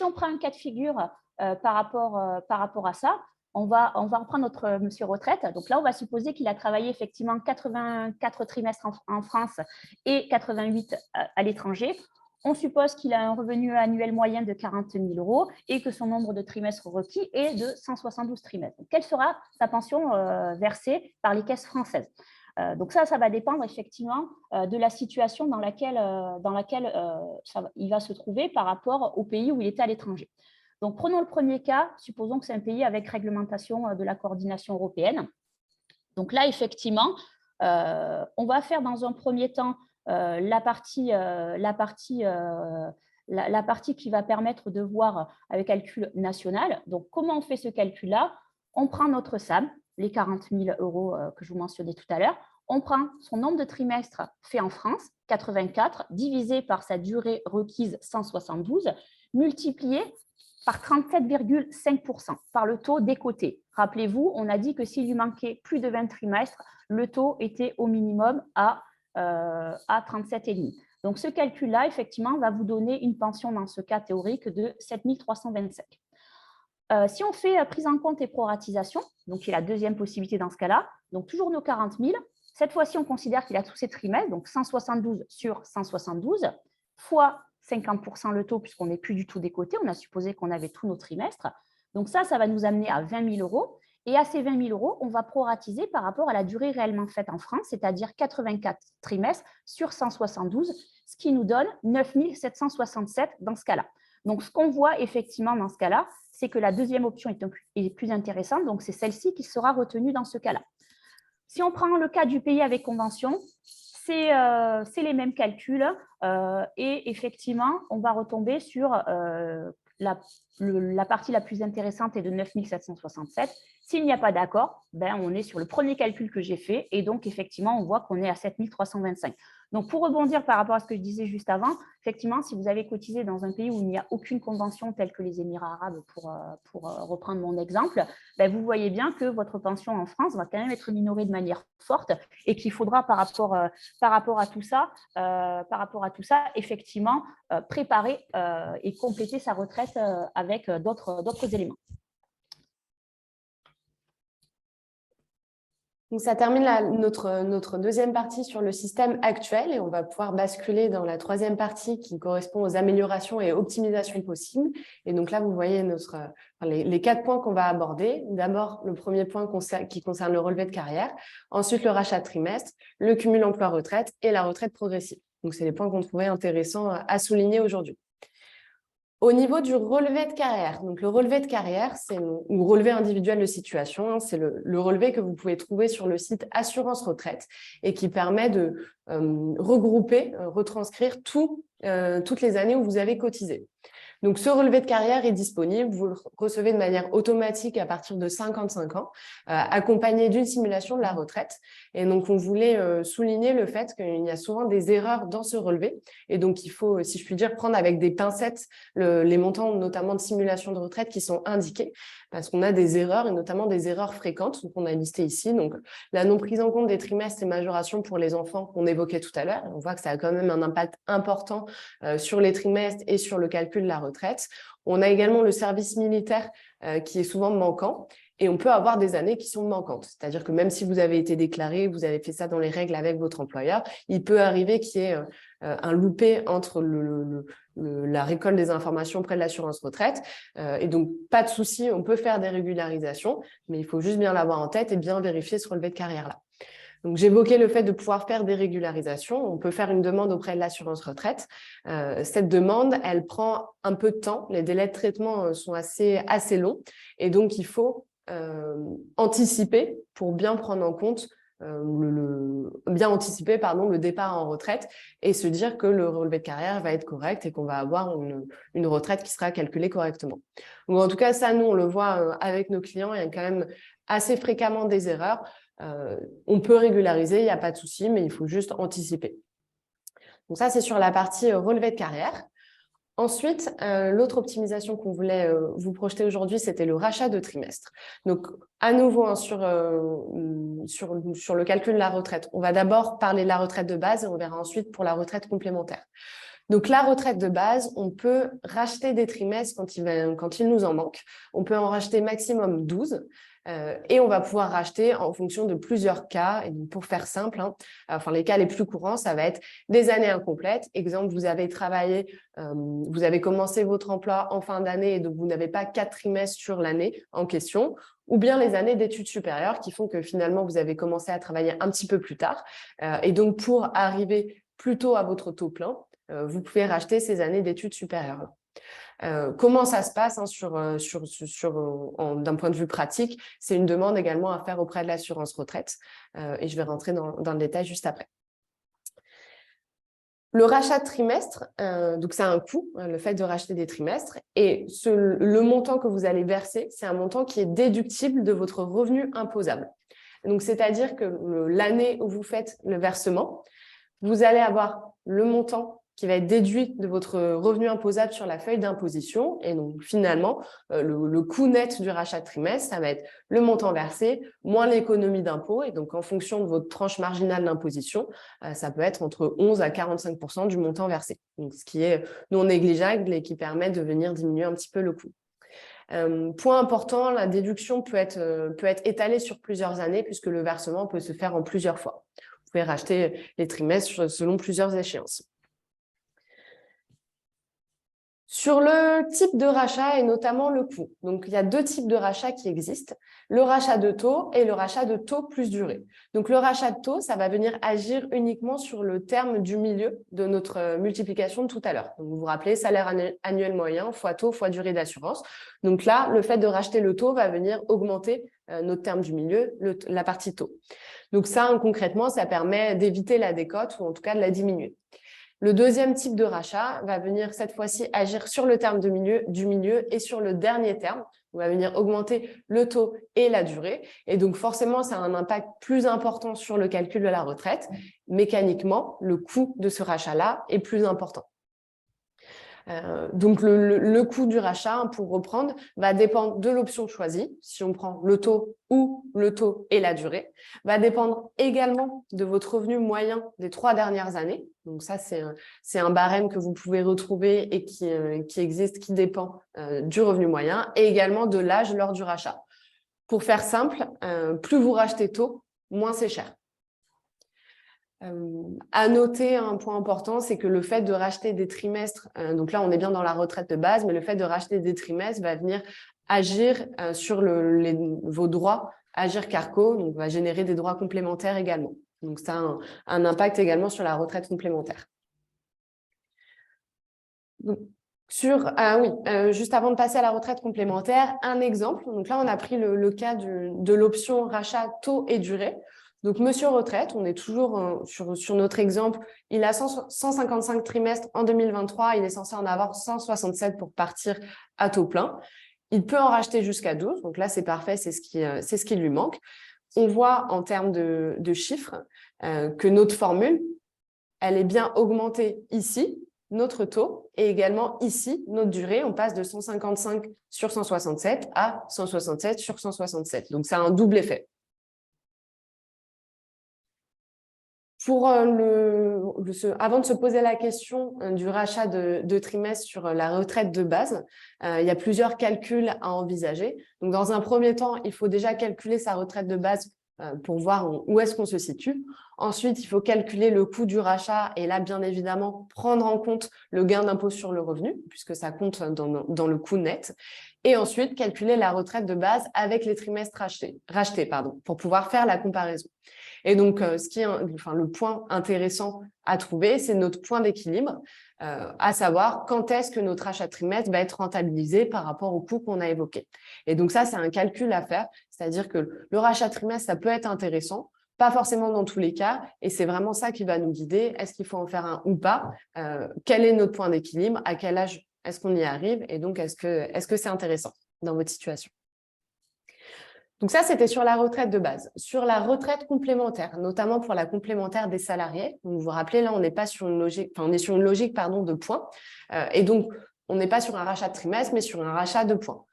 on prend un cas de figure par rapport à ça, on va reprendre notre monsieur retraite. Donc là, on va supposer qu'il a travaillé effectivement 84 trimestres en France et 88 à l'étranger. On suppose qu'il a un revenu annuel moyen de 40 000 € et que son nombre de trimestres requis est de 172 trimestres. Donc, quelle sera sa pension versée par les caisses françaises? Donc ça va dépendre effectivement de la situation dans laquelle il va se trouver par rapport au pays où il était à l'étranger. Donc, prenons le premier cas, supposons que c'est un pays avec réglementation de la coordination européenne. Donc là, effectivement, on va faire dans un premier temps la partie qui va permettre de voir avec calcul national. Donc, comment on fait ce calcul-là? On prend notre SAM, les 40 000 € que je vous mentionnais tout à l'heure. On prend son nombre de trimestres fait en France, 84, divisé par sa durée requise, 172, multiplié par 37,5%, par le taux décoté. Rappelez-vous, on a dit que s'il lui manquait plus de 20 trimestres, le taux était au minimum à 37,5. Donc, ce calcul-là, effectivement, va vous donner une pension dans ce cas théorique de 7 325. Si on fait prise en compte et proratisation, donc qui est la deuxième possibilité dans ce cas-là, donc toujours nos 40 000, cette fois-ci, on considère qu'il a tous ses trimestres, donc 172 sur 172, fois 50% le taux, puisqu'on n'est plus du tout décoté, on a supposé qu'on avait tous nos trimestres. Donc ça va nous amener à 20 000 €. Et à ces 20 000 €, on va proratiser par rapport à la durée réellement faite en France, c'est-à-dire 84 trimestres sur 172, ce qui nous donne 9 767 dans ce cas-là. Donc, ce qu'on voit effectivement dans ce cas-là, c'est que la deuxième option est plus intéressante, donc c'est celle-ci qui sera retenue dans ce cas-là. Si on prend le cas du pays avec convention, c'est les mêmes calculs et effectivement, on va retomber sur la partie la plus intéressante est de 9 767. S'il n'y a pas d'accord, on est sur le premier calcul que j'ai fait et donc effectivement, on voit qu'on est à 7 325. Donc, pour rebondir par rapport à ce que je disais juste avant, effectivement, si vous avez cotisé dans un pays où il n'y a aucune convention telle que les Émirats arabes, pour reprendre mon exemple, vous voyez bien que votre pension en France va quand même être minorée de manière forte et qu'il faudra, par rapport à tout ça, effectivement, préparer et compléter sa retraite avec d'autres éléments. Donc, ça termine notre deuxième partie sur le système actuel et on va pouvoir basculer dans la troisième partie qui correspond aux améliorations et optimisations possibles. Et donc là, vous voyez les 4 points qu'on va aborder. D'abord, le premier point qui concerne le relevé de carrière, ensuite le rachat de trimestre, le cumul emploi-retraite et la retraite progressive. Donc, c'est les points qu'on trouvait intéressants à souligner aujourd'hui. Au niveau du relevé de carrière, donc le relevé de carrière, ou relevé individuel de situation, c'est le relevé que vous pouvez trouver sur le site Assurance Retraite et qui permet de regrouper, retranscrire toutes les années où vous avez cotisé. Donc, ce relevé de carrière est disponible, vous le recevez de manière automatique à partir de 55 ans, accompagné d'une simulation de la retraite. Et donc, on voulait souligner le fait qu'il y a souvent des erreurs dans ce relevé. Et donc, il faut, si je puis dire, prendre avec des pincettes les montants, notamment de simulation de retraite, qui sont indiqués, parce qu'on a des erreurs, et notamment des erreurs fréquentes qu'on a listées ici. Donc, la non prise en compte des trimestres et majorations pour les enfants qu'on évoquait tout à l'heure. On voit que ça a quand même un impact important sur les trimestres et sur le calcul de la retraite. On a également le service militaire qui est souvent manquant et on peut avoir des années qui sont manquantes. C'est-à-dire que même si vous avez été déclaré, vous avez fait ça dans les règles avec votre employeur, il peut arriver qu'il y ait un loupé entre la récolte des informations auprès de l'assurance retraite. Et donc, pas de souci, on peut faire des régularisations, mais il faut juste bien l'avoir en tête et bien vérifier ce relevé de carrière-là. Donc, j'évoquais le fait de pouvoir faire des régularisations. On peut faire une demande auprès de l'assurance retraite. Cette demande, elle prend un peu de temps. Les délais de traitement sont assez longs. Et donc, il faut anticiper pour bien prendre en compte le départ en retraite et se dire que le relevé de carrière va être correct et qu'on va avoir une retraite qui sera calculée correctement. Donc, en tout cas, ça, nous, on le voit avec nos clients. Il y a quand même assez fréquemment des erreurs. On peut régulariser, il n'y a pas de souci, mais il faut juste anticiper. Donc ça, c'est sur la partie relevé de carrière. Ensuite, l'autre optimisation qu'on voulait vous projeter aujourd'hui, c'était le rachat de trimestre. Donc, à nouveau, sur le calcul de la retraite, on va d'abord parler de la retraite de base et on verra ensuite pour la retraite complémentaire. Donc, la retraite de base, on peut racheter des trimestres quand il nous en manque. On peut en racheter maximum 12 et on va pouvoir racheter en fonction de plusieurs cas. Et donc, pour faire simple, les cas les plus courants, ça va être des années incomplètes. Exemple, vous avez travaillé, vous avez commencé votre emploi en fin d'année et donc vous n'avez pas 4 trimestres sur l'année en question. Ou bien les années d'études supérieures qui font que finalement, vous avez commencé à travailler un petit peu plus tard. Et donc, pour arriver plus tôt à votre taux plein, vous pouvez racheter ces années d'études supérieures. Comment ça se passe d'un point de vue pratique? C'est une demande également à faire auprès de l'assurance retraite et je vais rentrer dans le détail juste après. Le rachat de trimestre, donc c'est un coût, le fait de racheter des trimestres, et le montant que vous allez verser, c'est un montant qui est déductible de votre revenu imposable. Donc, c'est-à-dire que l'année où vous faites le versement, vous allez avoir le montant qui va être déduit de votre revenu imposable sur la feuille d'imposition. Et donc, finalement, le coût net du rachat de trimestre, ça va être le montant versé moins l'économie d'impôt. Et donc, en fonction de votre tranche marginale d'imposition, ça peut être entre 11 à 45% du montant versé. Donc, ce qui est non négligeable et qui permet de venir diminuer un petit peu le coût. Point important, la déduction peut être étalée sur plusieurs années puisque le versement peut se faire en plusieurs fois. Vous pouvez racheter les trimestres selon plusieurs échéances. Sur le type de rachat et notamment le coût. Donc, il y a 2 types de rachats qui existent, le rachat de taux et le rachat de taux plus durée. Donc, le rachat de taux, ça va venir agir uniquement sur le terme du milieu de notre multiplication de tout à l'heure. Donc, vous vous rappelez, salaire annuel moyen fois taux fois durée d'assurance. Donc là, le fait de racheter le taux va venir augmenter notre terme du milieu, la partie taux. Donc ça, concrètement, ça permet d'éviter la décote ou en tout cas de la diminuer. Le deuxième type de rachat va venir cette fois-ci agir sur le terme du milieu et sur le dernier terme. On va venir augmenter le taux et la durée. Et donc, forcément, ça a un impact plus important sur le calcul de la retraite. Mécaniquement, le coût de ce rachat-là est plus important. Donc, le coût du rachat, pour reprendre, va dépendre de l'option choisie, si on prend le taux ou le taux et la durée, va dépendre également de votre revenu moyen des 3 dernières années. Donc ça, c'est un barème que vous pouvez retrouver et qui existe, qui dépend du revenu moyen et également de l'âge lors du rachat. Pour faire simple, plus vous rachetez tôt, moins c'est cher. À noter un point important, c'est que le fait de racheter des trimestres, donc là on est bien dans la retraite de base, mais le fait de racheter des trimestres va venir agir sur vos droits, agir carco, donc va générer des droits complémentaires également. Donc ça a un impact également sur la retraite complémentaire. Donc, juste avant de passer à la retraite complémentaire, un exemple. Donc là on a pris le cas de l'option rachat taux et durée. Donc, monsieur retraite, on est toujours sur notre exemple, il a 155 trimestres en 2023, il est censé en avoir 167 pour partir à taux plein. Il peut en racheter jusqu'à 12, donc là, c'est parfait, c'est ce qui lui manque. On voit en termes de chiffres que notre formule, elle est bien augmentée ici, notre taux, et également ici, notre durée. On passe de 155 sur 167 à 167 sur 167. Donc, ça a un double effet. Avant de se poser la question du rachat de trimestre sur la retraite de base, il y a plusieurs calculs à envisager. Donc, dans un premier temps, il faut déjà calculer sa retraite de base pour voir où est-ce qu'on se situe. Ensuite, il faut calculer le coût du rachat et là, bien évidemment, prendre en compte le gain d'impôt sur le revenu, puisque ça compte dans le coût net. Et ensuite, calculer la retraite de base avec les trimestres rachetés, pour pouvoir faire la comparaison. Et donc, le point intéressant à trouver, c'est notre point d'équilibre, à savoir quand est-ce que notre rachat de trimestre va être rentabilisé par rapport au coût qu'on a évoqué. Et donc ça, c'est un calcul à faire, c'est-à-dire que le rachat de trimestre, ça peut être intéressant, pas forcément dans tous les cas, et c'est vraiment ça qui va nous guider. Est-ce qu'il faut en faire un ou pas? Quel est notre point d'équilibre? À quel âge est-ce qu'on y arrive? Et donc, est-ce que c'est intéressant dans votre situation? Donc ça, c'était sur la retraite de base. Sur la retraite complémentaire, notamment pour la complémentaire des salariés, donc vous vous rappelez, là, on n'est pas sur une logique, on est sur une logique de points. Et donc, on n'est pas sur un rachat de trimestre, mais sur un rachat de points.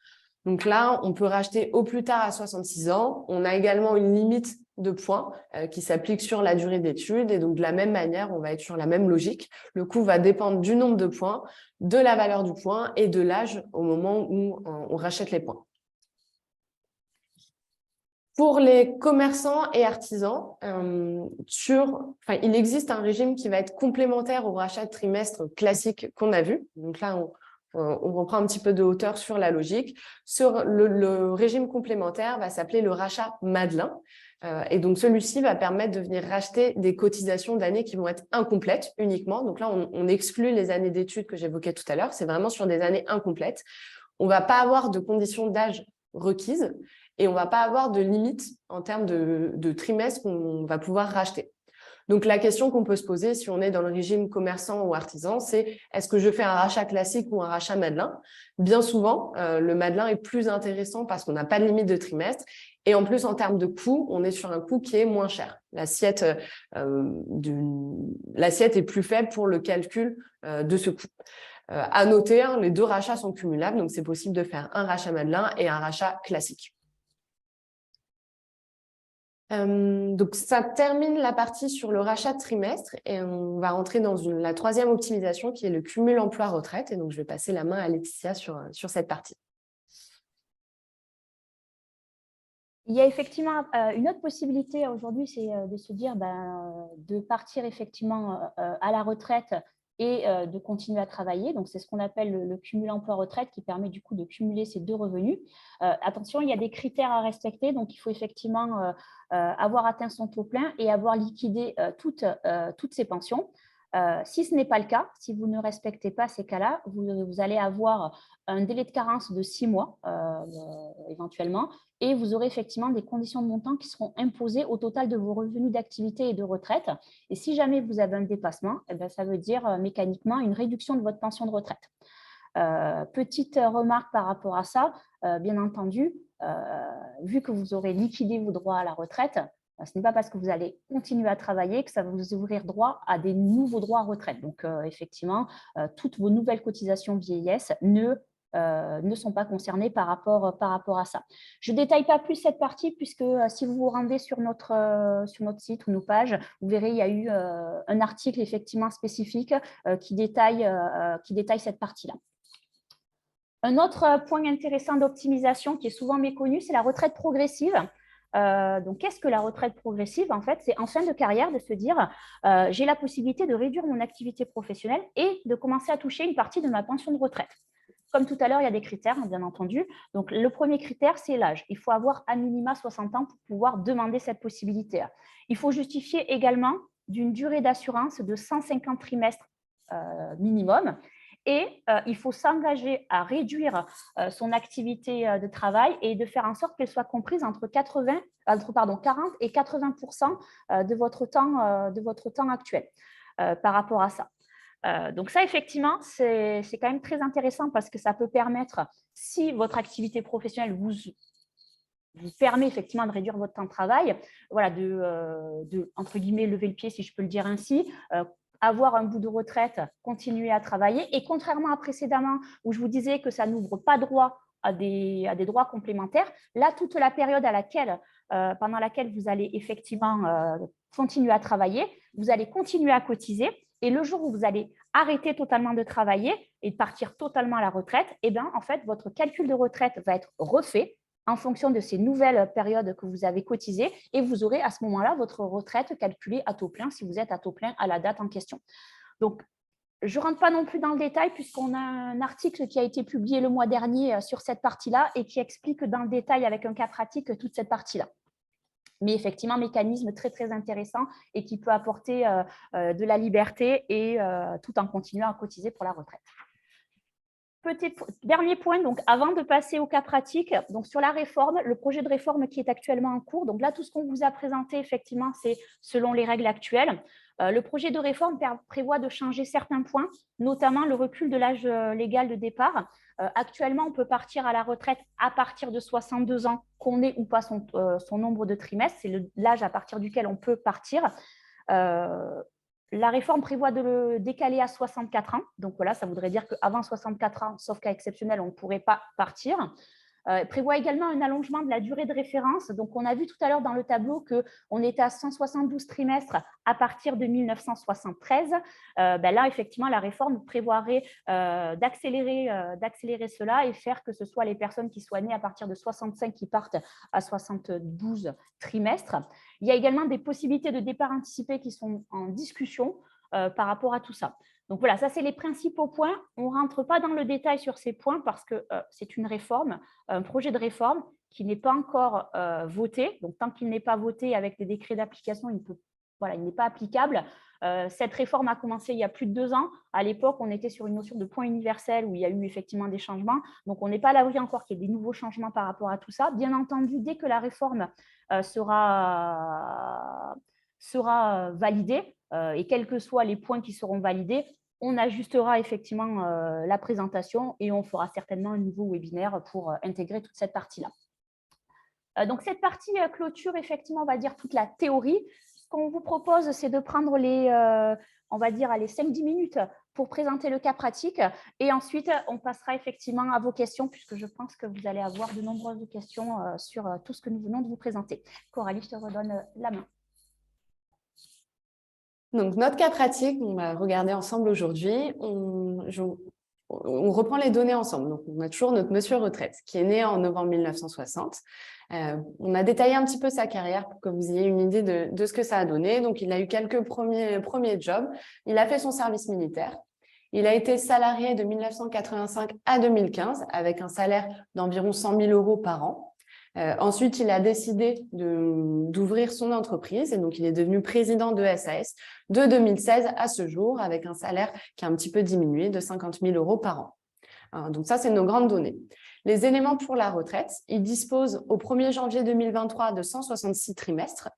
Donc là, on peut racheter au plus tard à 66 ans. On a également une limite de points qui s'applique sur la durée d'études. Et donc, de la même manière, on va être sur la même logique. Le coût va dépendre du nombre de points, de la valeur du point et de l'âge au moment où on rachète les points. Pour les commerçants et artisans, il existe un régime qui va être complémentaire au rachat de trimestre classique qu'on a vu. Donc là, on reprend un petit peu de hauteur sur la logique. Sur le régime complémentaire va s'appeler le rachat Madelin. Et donc, celui-ci va permettre de venir racheter des cotisations d'années qui vont être incomplètes uniquement. Donc là, on exclut les années d'études que j'évoquais tout à l'heure. C'est vraiment sur des années incomplètes. On ne va pas avoir de conditions d'âge requises et on ne va pas avoir de limite en termes de trimestres qu'on va pouvoir racheter. Donc, la question qu'on peut se poser si on est dans le régime commerçant ou artisan, c'est est-ce que je fais un rachat classique ou un rachat Madelin? Bien souvent, le Madelin est plus intéressant parce qu'on n'a pas de limite de trimestre. Et en plus, en termes de coût, on est sur un coût qui est moins cher. L'assiette est plus faible pour le calcul de ce coût. À noter, les deux rachats sont cumulables, donc c'est possible de faire un rachat Madelin et un rachat classique. Donc, ça termine la partie sur le rachat de trimestre et on va rentrer dans la troisième optimisation qui est le cumul emploi-retraite. Et donc, je vais passer la main à Laetitia sur cette partie. Il y a effectivement une autre possibilité aujourd'hui, c'est de se dire de partir effectivement à la retraite et de continuer à travailler. Donc, c'est ce qu'on appelle le cumul emploi-retraite qui permet du coup de cumuler ces deux revenus. Attention, il y a des critères à respecter. Donc, il faut effectivement avoir atteint son taux plein et avoir liquidé toutes ses pensions. Si ce n'est pas le cas, si vous ne respectez pas ces cas-là, vous allez avoir un délai de carence de 6 mois éventuellement et vous aurez effectivement des conditions de montant qui seront imposées au total de vos revenus d'activité et de retraite. Et si jamais vous avez un dépassement, ça veut dire mécaniquement une réduction de votre pension de retraite. Petite remarque par rapport à ça, bien entendu, vu que vous aurez liquidé vos droits à la retraite, ce n'est pas parce que vous allez continuer à travailler que ça va vous ouvrir droit à des nouveaux droits à retraite. Donc, effectivement, toutes vos nouvelles cotisations vieillesse ne sont pas concernées par rapport à ça. Je ne détaille pas plus cette partie puisque si vous vous rendez sur notre site ou nos pages, vous verrez, il y a eu un article effectivement spécifique qui détaille cette partie-là. Un autre point intéressant d'optimisation qui est souvent méconnu, c'est la retraite progressive. Donc, qu'est-ce que la retraite progressive? En fait, c'est en fin de carrière de se dire j'ai la possibilité de réduire mon activité professionnelle et de commencer à toucher une partie de ma pension de retraite. Comme tout à l'heure, il y a des critères, bien entendu. Donc, le premier critère, c'est l'âge. Il faut avoir à minima 60 ans pour pouvoir demander cette possibilité. Il faut justifier également d'une durée d'assurance de 150 trimestres minimum. Et il faut s'engager à réduire son activité de travail et de faire en sorte qu'elle soit comprise entre 40 et 80% de votre temps actuel par rapport à ça. Donc ça, effectivement, c'est quand même très intéressant parce que ça peut permettre, si votre activité professionnelle vous permet effectivement de réduire votre temps de travail, voilà, de entre guillemets, lever le pied, si je peux le dire ainsi, avoir un bout de retraite, continuer à travailler. Et contrairement à précédemment, où je vous disais que ça n'ouvre pas droit à des droits complémentaires, là, toute la période pendant laquelle vous allez effectivement continuer à travailler, vous allez continuer à cotiser. Et le jour où vous allez arrêter totalement de travailler et de partir totalement à la retraite, eh bien, en fait, votre calcul de retraite va être refait en fonction de ces nouvelles périodes que vous avez cotisées et vous aurez à ce moment-là votre retraite calculée à taux plein si vous êtes à taux plein à la date en question. Donc, je ne rentre pas non plus dans le détail puisqu'on a un article qui a été publié le mois dernier sur cette partie-là et qui explique dans le détail avec un cas pratique toute cette partie-là. Mais effectivement, un mécanisme très, très intéressant et qui peut apporter de la liberté et tout en continuant à cotiser pour la retraite. Dernier point, donc avant de passer au cas pratique, donc sur la réforme, le projet de réforme qui est actuellement en cours. Donc là, tout ce qu'on vous a présenté, effectivement, c'est selon les règles actuelles. Le projet de réforme prévoit de changer certains points, notamment le recul de l'âge légal de départ. Actuellement, on peut partir à la retraite à partir de 62 ans, qu'on ait ou pas son nombre de trimestres. C'est l'âge à partir duquel on peut partir. La réforme prévoit de le décaler à 64 ans. Donc voilà, ça voudrait dire qu'avant 64 ans, sauf cas exceptionnel, on ne pourrait pas partir. Prévoit également un allongement de la durée de référence. Donc, on a vu tout à l'heure dans le tableau qu'on était à 172 trimestres à partir de 1973. Là, effectivement, la réforme prévoirait d'accélérer cela et faire que ce soit les personnes qui soient nées à partir de 65 qui partent à 72 trimestres. Il y a également des possibilités de départ anticipé qui sont en discussion par rapport à tout ça. Donc voilà, ça c'est les principaux points. On ne rentre pas dans le détail sur ces points parce que c'est une réforme, un projet de réforme qui n'est pas encore voté. Donc tant qu'il n'est pas voté avec des décrets d'application, il n'est pas applicable. Cette réforme a commencé il y a plus de 2 ans. À l'époque, on était sur une notion de point universel où il y a eu effectivement des changements. Donc on n'est pas à l'abri encore qu'il y ait des nouveaux changements par rapport à tout ça. Bien entendu, dès que la réforme sera validée, et quels que soient les points qui seront validés, on ajustera effectivement la présentation et on fera certainement un nouveau webinaire pour intégrer toute cette partie-là. Donc, cette partie clôture, effectivement, on va dire toute la théorie. Ce qu'on vous propose, c'est de prendre on va dire, les 5-10 minutes pour présenter le cas pratique. Et ensuite, on passera effectivement à vos questions, puisque je pense que vous allez avoir de nombreuses questions sur tout ce que nous venons de vous présenter. Coralie, je te redonne la main. Donc, notre cas pratique, on va regarder ensemble aujourd'hui. On reprend les données ensemble. Donc, on a toujours notre monsieur retraite qui est né en novembre 1960. On a détaillé un petit peu sa carrière pour que vous ayez une idée de ce que ça a donné. Donc, il a eu quelques premiers jobs. Il a fait son service militaire. Il a été salarié de 1985 à 2015 avec un salaire d'environ 100 000 € par an. Ensuite, il a décidé d'ouvrir son entreprise et donc il est devenu président de SAS de 2016 à ce jour avec un salaire qui a un petit peu diminué de 50 000 € par an. Donc ça, c'est nos grandes données. Les éléments pour la retraite, il dispose au 1er janvier 2023 de 166 trimestres.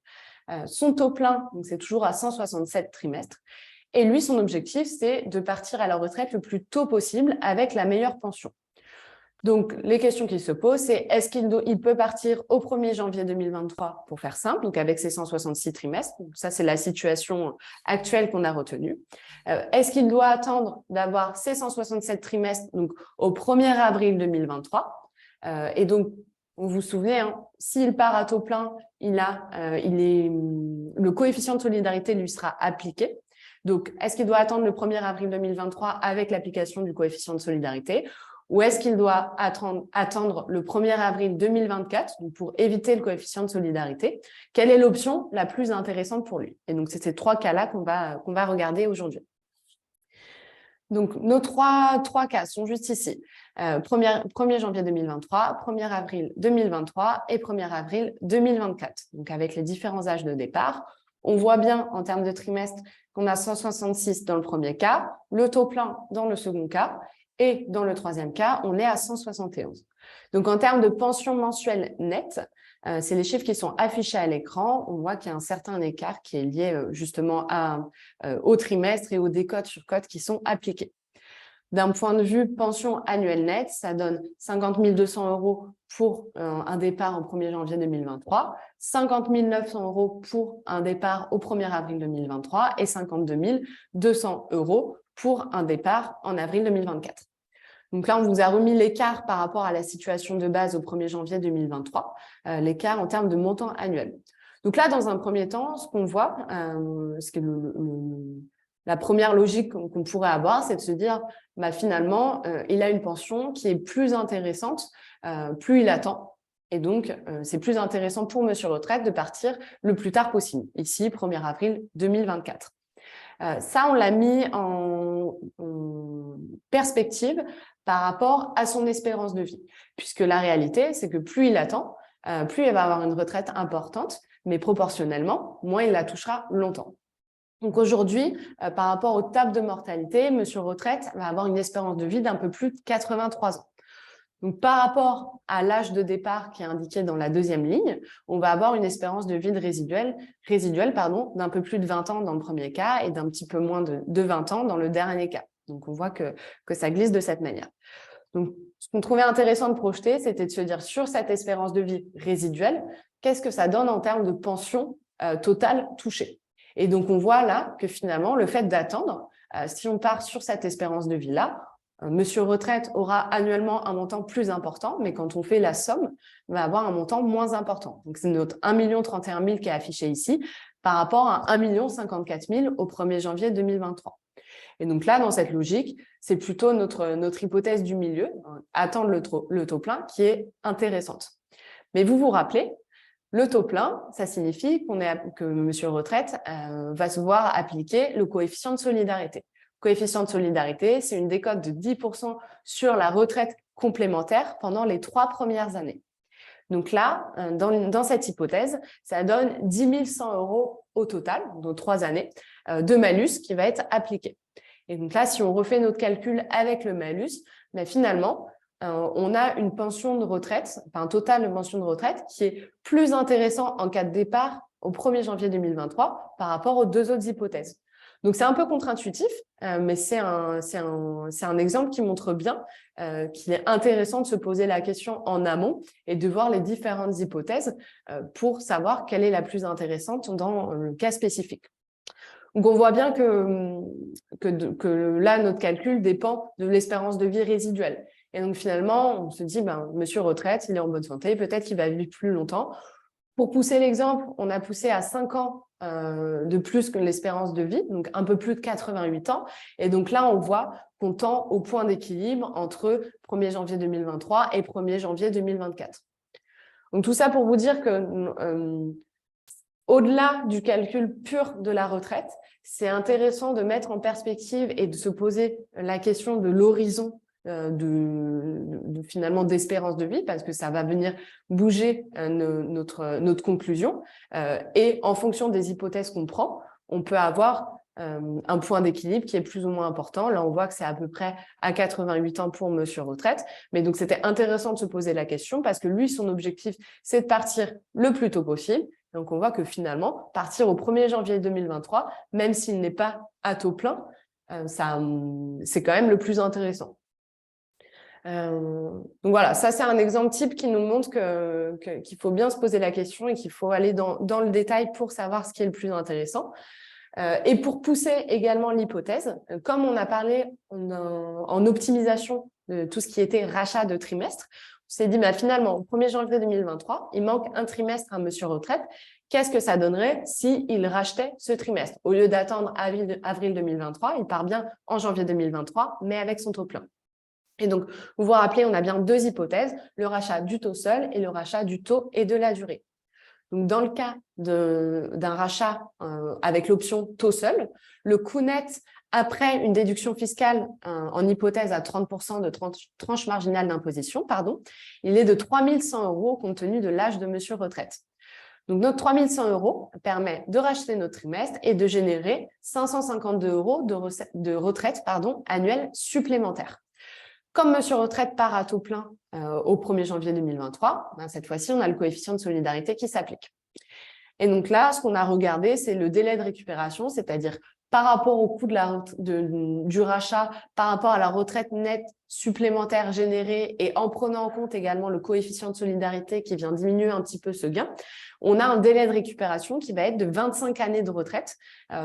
Son taux plein, donc c'est toujours à 167 trimestres. Et lui, son objectif, c'est de partir à la retraite le plus tôt possible avec la meilleure pension. Donc, les questions qui se posent, c'est est-ce qu'il peut partir au 1er janvier 2023 pour faire simple, donc avec ses 166 trimestres. Donc, ça, c'est la situation actuelle qu'on a retenue. Est-ce qu'il doit attendre d'avoir ses 167 trimestres donc au 1er avril 2023 et donc, vous vous souvenez, hein, s'il part à taux plein, le coefficient de solidarité lui sera appliqué. Donc, est-ce qu'il doit attendre le 1er avril 2023 avec l'application du coefficient de solidarité ? Ou est-ce qu'il doit attendre le 1er avril 2024 pour éviter le coefficient de solidarité? Quelle est l'option la plus intéressante pour lui? Et donc, c'est ces 3 cas-là qu'on va regarder aujourd'hui. Donc, nos trois cas sont juste ici. 1er janvier 2023, 1er avril 2023 et 1er avril 2024. Donc, avec les différents âges de départ, on voit bien en termes de trimestre qu'on a 166 dans le premier cas, le taux plein dans le second cas. Et dans le troisième cas, on est à 171. Donc, en termes de pension mensuelle nette, c'est les chiffres qui sont affichés à l'écran. On voit qu'il y a un certain écart qui est lié justement au trimestre et aux décotes sur cotes qui sont appliqués. D'un point de vue pension annuelle nette, ça donne 50 200 € pour un départ au 1er janvier 2023, 50 900 € pour un départ au 1er avril 2023 et 52 200 € pour un départ en avril 2024. Donc là, on vous a remis l'écart par rapport à la situation de base au 1er janvier 2023, l'écart en termes de montant annuel. Donc là, dans un premier temps, ce qu'on voit, la première logique qu'on pourrait avoir, c'est de se dire, finalement, il a une pension qui est plus intéressante, plus il attend. Et donc, c'est plus intéressant pour Monsieur Retraite de partir le plus tard possible, ici, 1er avril 2024. Ça, on l'a mis en perspective par rapport à son espérance de vie. Puisque la réalité, c'est que plus il attend, plus il va avoir une retraite importante, mais proportionnellement, moins il la touchera longtemps. Donc aujourd'hui, par rapport aux tables de mortalité, Monsieur Retraite va avoir une espérance de vie d'un peu plus de 83 ans. Donc, par rapport à l'âge de départ qui est indiqué dans la deuxième ligne, on va avoir une espérance de vie résiduelle d'un peu plus de 20 ans dans le premier cas et d'un petit peu moins de 20 ans dans le dernier cas. Donc, on voit que ça glisse de cette manière. Donc, ce qu'on trouvait intéressant de projeter, c'était de se dire sur cette espérance de vie résiduelle, qu'est-ce que ça donne en termes de pension totale touchée. Et donc, on voit là que finalement, le fait d'attendre, si on part sur cette espérance de vie-là, Monsieur Retraite aura annuellement un montant plus important, mais quand on fait la somme, on va avoir un montant moins important. Donc, c'est notre 1 031 000 qui est affiché ici par rapport à 1 054 000 au 1er janvier 2023. Et donc là, dans cette logique, c'est plutôt notre hypothèse du milieu, attendre le taux plein, qui est intéressante. Mais vous vous rappelez, le taux plein, ça signifie que Monsieur Retraite va se voir appliquer le coefficient de solidarité. Coefficient de solidarité, c'est une décote de 10% sur la retraite complémentaire pendant les 3 premières années. Donc là, dans cette hypothèse, ça donne 10 100 € au total, dans 3 années, de malus qui va être appliqué. Et donc là, si on refait notre calcul avec le malus, ben finalement, on a une pension de retraite, enfin un total de pension de retraite qui est plus intéressant en cas de départ au 1er janvier 2023 par rapport aux 2 autres hypothèses. Donc, c'est un peu contre-intuitif, mais c'est un exemple qui montre bien qu'il est intéressant de se poser la question en amont et de voir les différentes hypothèses pour savoir quelle est la plus intéressante dans le cas spécifique. Donc, on voit bien que là, notre calcul dépend de l'espérance de vie résiduelle. Et donc, finalement, on se dit, Monsieur Retraite, il est en bonne santé, peut-être qu'il va vivre plus longtemps. Pour pousser l'exemple, on a poussé à 5 ans de plus que l'espérance de vie, donc un peu plus de 88 ans. Et donc là, on voit qu'on tend au point d'équilibre entre 1er janvier 2023 et 1er janvier 2024. Donc tout ça pour vous dire que au-delà du calcul pur de la retraite, c'est intéressant de mettre en perspective et de se poser la question de l'horizon finalement d'espérance de vie, parce que ça va venir bouger notre conclusion. Et en fonction des hypothèses qu'on prend, on peut avoir un point d'équilibre qui est plus ou moins important. Là, on voit que c'est à peu près à 88 ans pour Monsieur Retraite. Mais donc, c'était intéressant de se poser la question parce que lui, son objectif, c'est de partir le plus tôt possible. Donc, on voit que finalement, partir au 1er janvier 2023, même s'il n'est pas à taux plein, c'est quand même le plus intéressant. Donc voilà, ça c'est un exemple type qui nous montre qu'il faut bien se poser la question et qu'il faut aller dans le détail pour savoir ce qui est le plus intéressant. Et pour pousser également l'hypothèse, comme on a parlé en optimisation de tout ce qui était rachat de trimestre, on s'est dit finalement au 1er janvier 2023, il manque un trimestre à Monsieur Retraite. Qu'est-ce que ça donnerait s'il rachetait ce trimestre? Au lieu d'attendre avril 2023, il part bien en janvier 2023, mais avec son taux plein. Et donc, vous vous rappelez, on a bien 2 hypothèses, le rachat du taux seul et le rachat du taux et de la durée. Donc, dans le cas d'un rachat avec l'option taux seul, le coût net après une déduction fiscale en hypothèse à 30% de tranche marginale d'imposition, il est de 3 100 € compte tenu de l'âge de Monsieur Retraite. Donc, notre 3 100 € permet de racheter notre trimestre et de générer 552 € de retraite annuelle supplémentaire. Comme Monsieur Retraite part à taux plein au 1er janvier 2023, cette fois-ci, on a le coefficient de solidarité qui s'applique. Et donc là, ce qu'on a regardé, c'est le délai de récupération, c'est-à-dire par rapport au coût du rachat, par rapport à la retraite nette supplémentaire générée et en prenant en compte également le coefficient de solidarité qui vient diminuer un petit peu ce gain, on a un délai de récupération qui va être de 25 années de retraite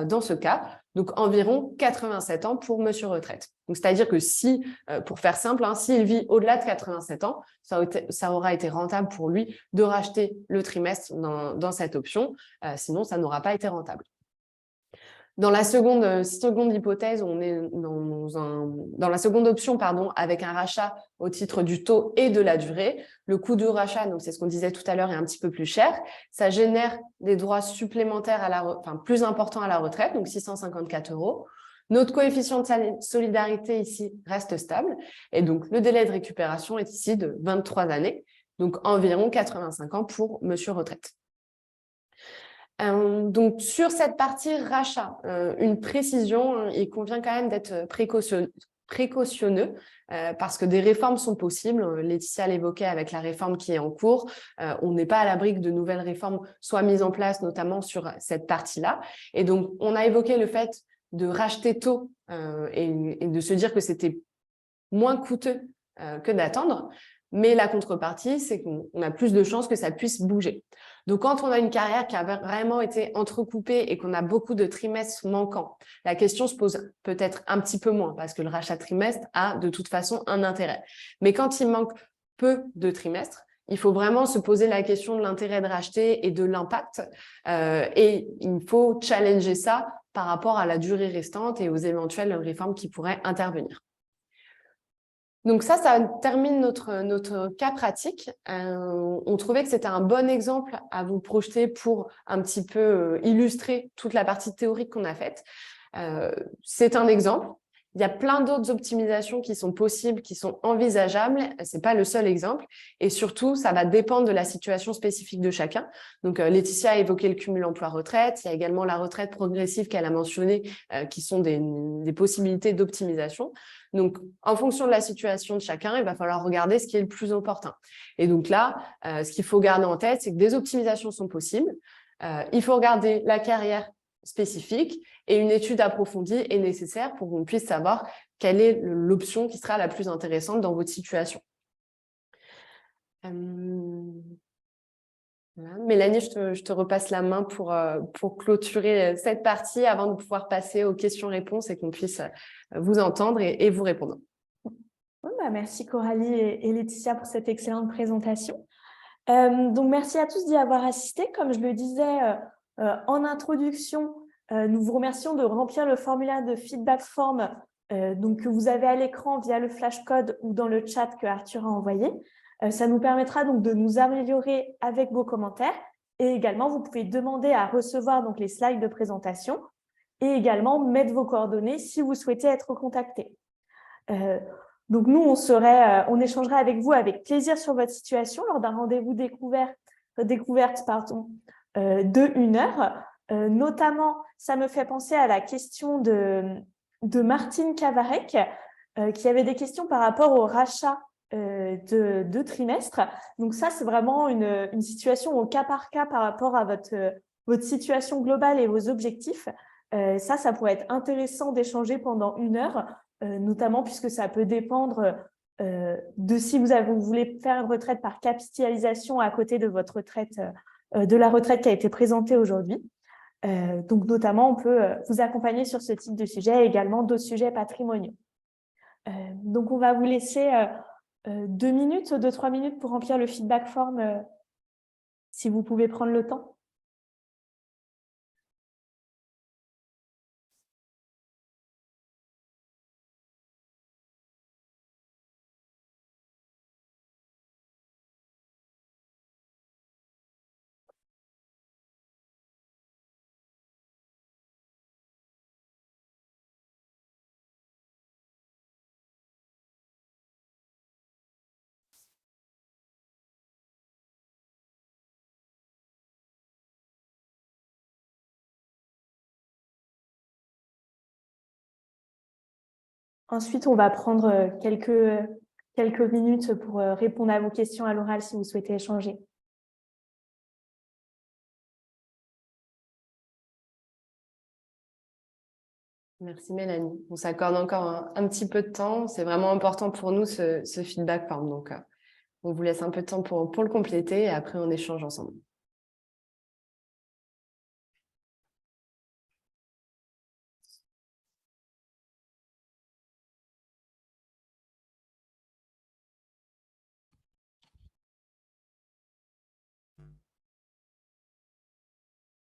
dans ce cas, donc environ 87 ans pour Monsieur Retraite. Donc, c'est-à-dire que si, pour faire simple, s'il vit au-delà de 87 ans, ça aura été rentable pour lui de racheter le trimestre dans cette option, sinon ça n'aura pas été rentable. Dans la seconde hypothèse, on est dans la seconde option, avec un rachat au titre du taux et de la durée. Le coût de rachat, donc c'est ce qu'on disait tout à l'heure, est un petit peu plus cher. Ça génère des droits supplémentaires plus importants à la retraite, donc 654 €. Notre coefficient de solidarité ici reste stable et donc le délai de récupération est ici de 23 années, donc environ 85 ans pour Monsieur Retraite. Donc, sur cette partie rachat, une précision, il convient quand même d'être précautionneux parce que des réformes sont possibles. Laetitia l'évoquait avec la réforme qui est en cours. On n'est pas à l'abri que de nouvelles réformes soient mises en place, notamment sur cette partie-là. Et donc, on a évoqué le fait de racheter tôt et de se dire que c'était moins coûteux que d'attendre. Mais la contrepartie, c'est qu'on a plus de chances que ça puisse bouger. Donc, quand on a une carrière qui a vraiment été entrecoupée et qu'on a beaucoup de trimestres manquants, la question se pose peut-être un petit peu moins parce que le rachat trimestre a de toute façon un intérêt. Mais quand il manque peu de trimestres, il faut vraiment se poser la question de l'intérêt de racheter et de l'impact. Et il faut challenger ça par rapport à la durée restante et aux éventuelles réformes qui pourraient intervenir. Donc ça termine notre cas pratique. On trouvait que c'était un bon exemple à vous projeter pour un petit peu illustrer toute la partie théorique qu'on a faite. C'est un exemple. Il y a plein d'autres optimisations qui sont possibles, qui sont envisageables. Ce n'est pas le seul exemple. Et surtout, ça va dépendre de la situation spécifique de chacun. Donc, Laetitia a évoqué le cumul emploi-retraite. Il y a également la retraite progressive qu'elle a mentionnée, qui sont des possibilités d'optimisation. Donc, en fonction de la situation de chacun, il va falloir regarder ce qui est le plus opportun. Et donc là, ce qu'il faut garder en tête, c'est que des optimisations sont possibles. Il faut regarder la carrière spécifique et une étude approfondie est nécessaire pour qu'on puisse savoir quelle est l'option qui sera la plus intéressante dans votre situation. Voilà. Mélanie, je te repasse la main pour clôturer cette partie avant de pouvoir passer aux questions-réponses et qu'on puisse vous entendre et vous répondre. Oui, merci Coralie et Laetitia pour cette excellente présentation. Donc, merci à tous d'y avoir assisté. Comme je le disais en introduction, nous vous remercions de remplir le formulaire de feedback form donc, que vous avez à l'écran via le flashcode ou dans le chat que Arthur a envoyé. Ça nous permettra donc de nous améliorer avec vos commentaires et également, vous pouvez demander à recevoir donc, les slides de présentation et également mettre vos coordonnées si vous souhaitez être contacté. Donc, nous, on échangerait avec vous avec plaisir sur votre situation lors d'un rendez-vous découverte de 1 heure. Notamment, ça me fait penser à la question de Martine Cavarec, qui avait des questions par rapport au rachat de trimestre. Donc, ça, c'est vraiment une situation au cas par cas par rapport à votre situation globale et vos objectifs. Ça pourrait être intéressant d'échanger pendant 1 heure. Notamment puisque ça peut dépendre de si vous voulez faire une retraite par capitalisation à côté de votre retraite, de la retraite qui a été présentée aujourd'hui. Donc, notamment, on peut vous accompagner sur ce type de sujet et également d'autres sujets patrimoniaux. Donc, on va vous laisser 2-3 minutes pour remplir le feedback form si vous pouvez prendre le temps. Ensuite, on va prendre quelques minutes pour répondre à vos questions à l'oral si vous souhaitez échanger. Merci Mélanie. On s'accorde encore un petit peu de temps. C'est vraiment important pour nous ce feedback form. Donc, on vous laisse un peu de temps pour le compléter et après, on échange ensemble.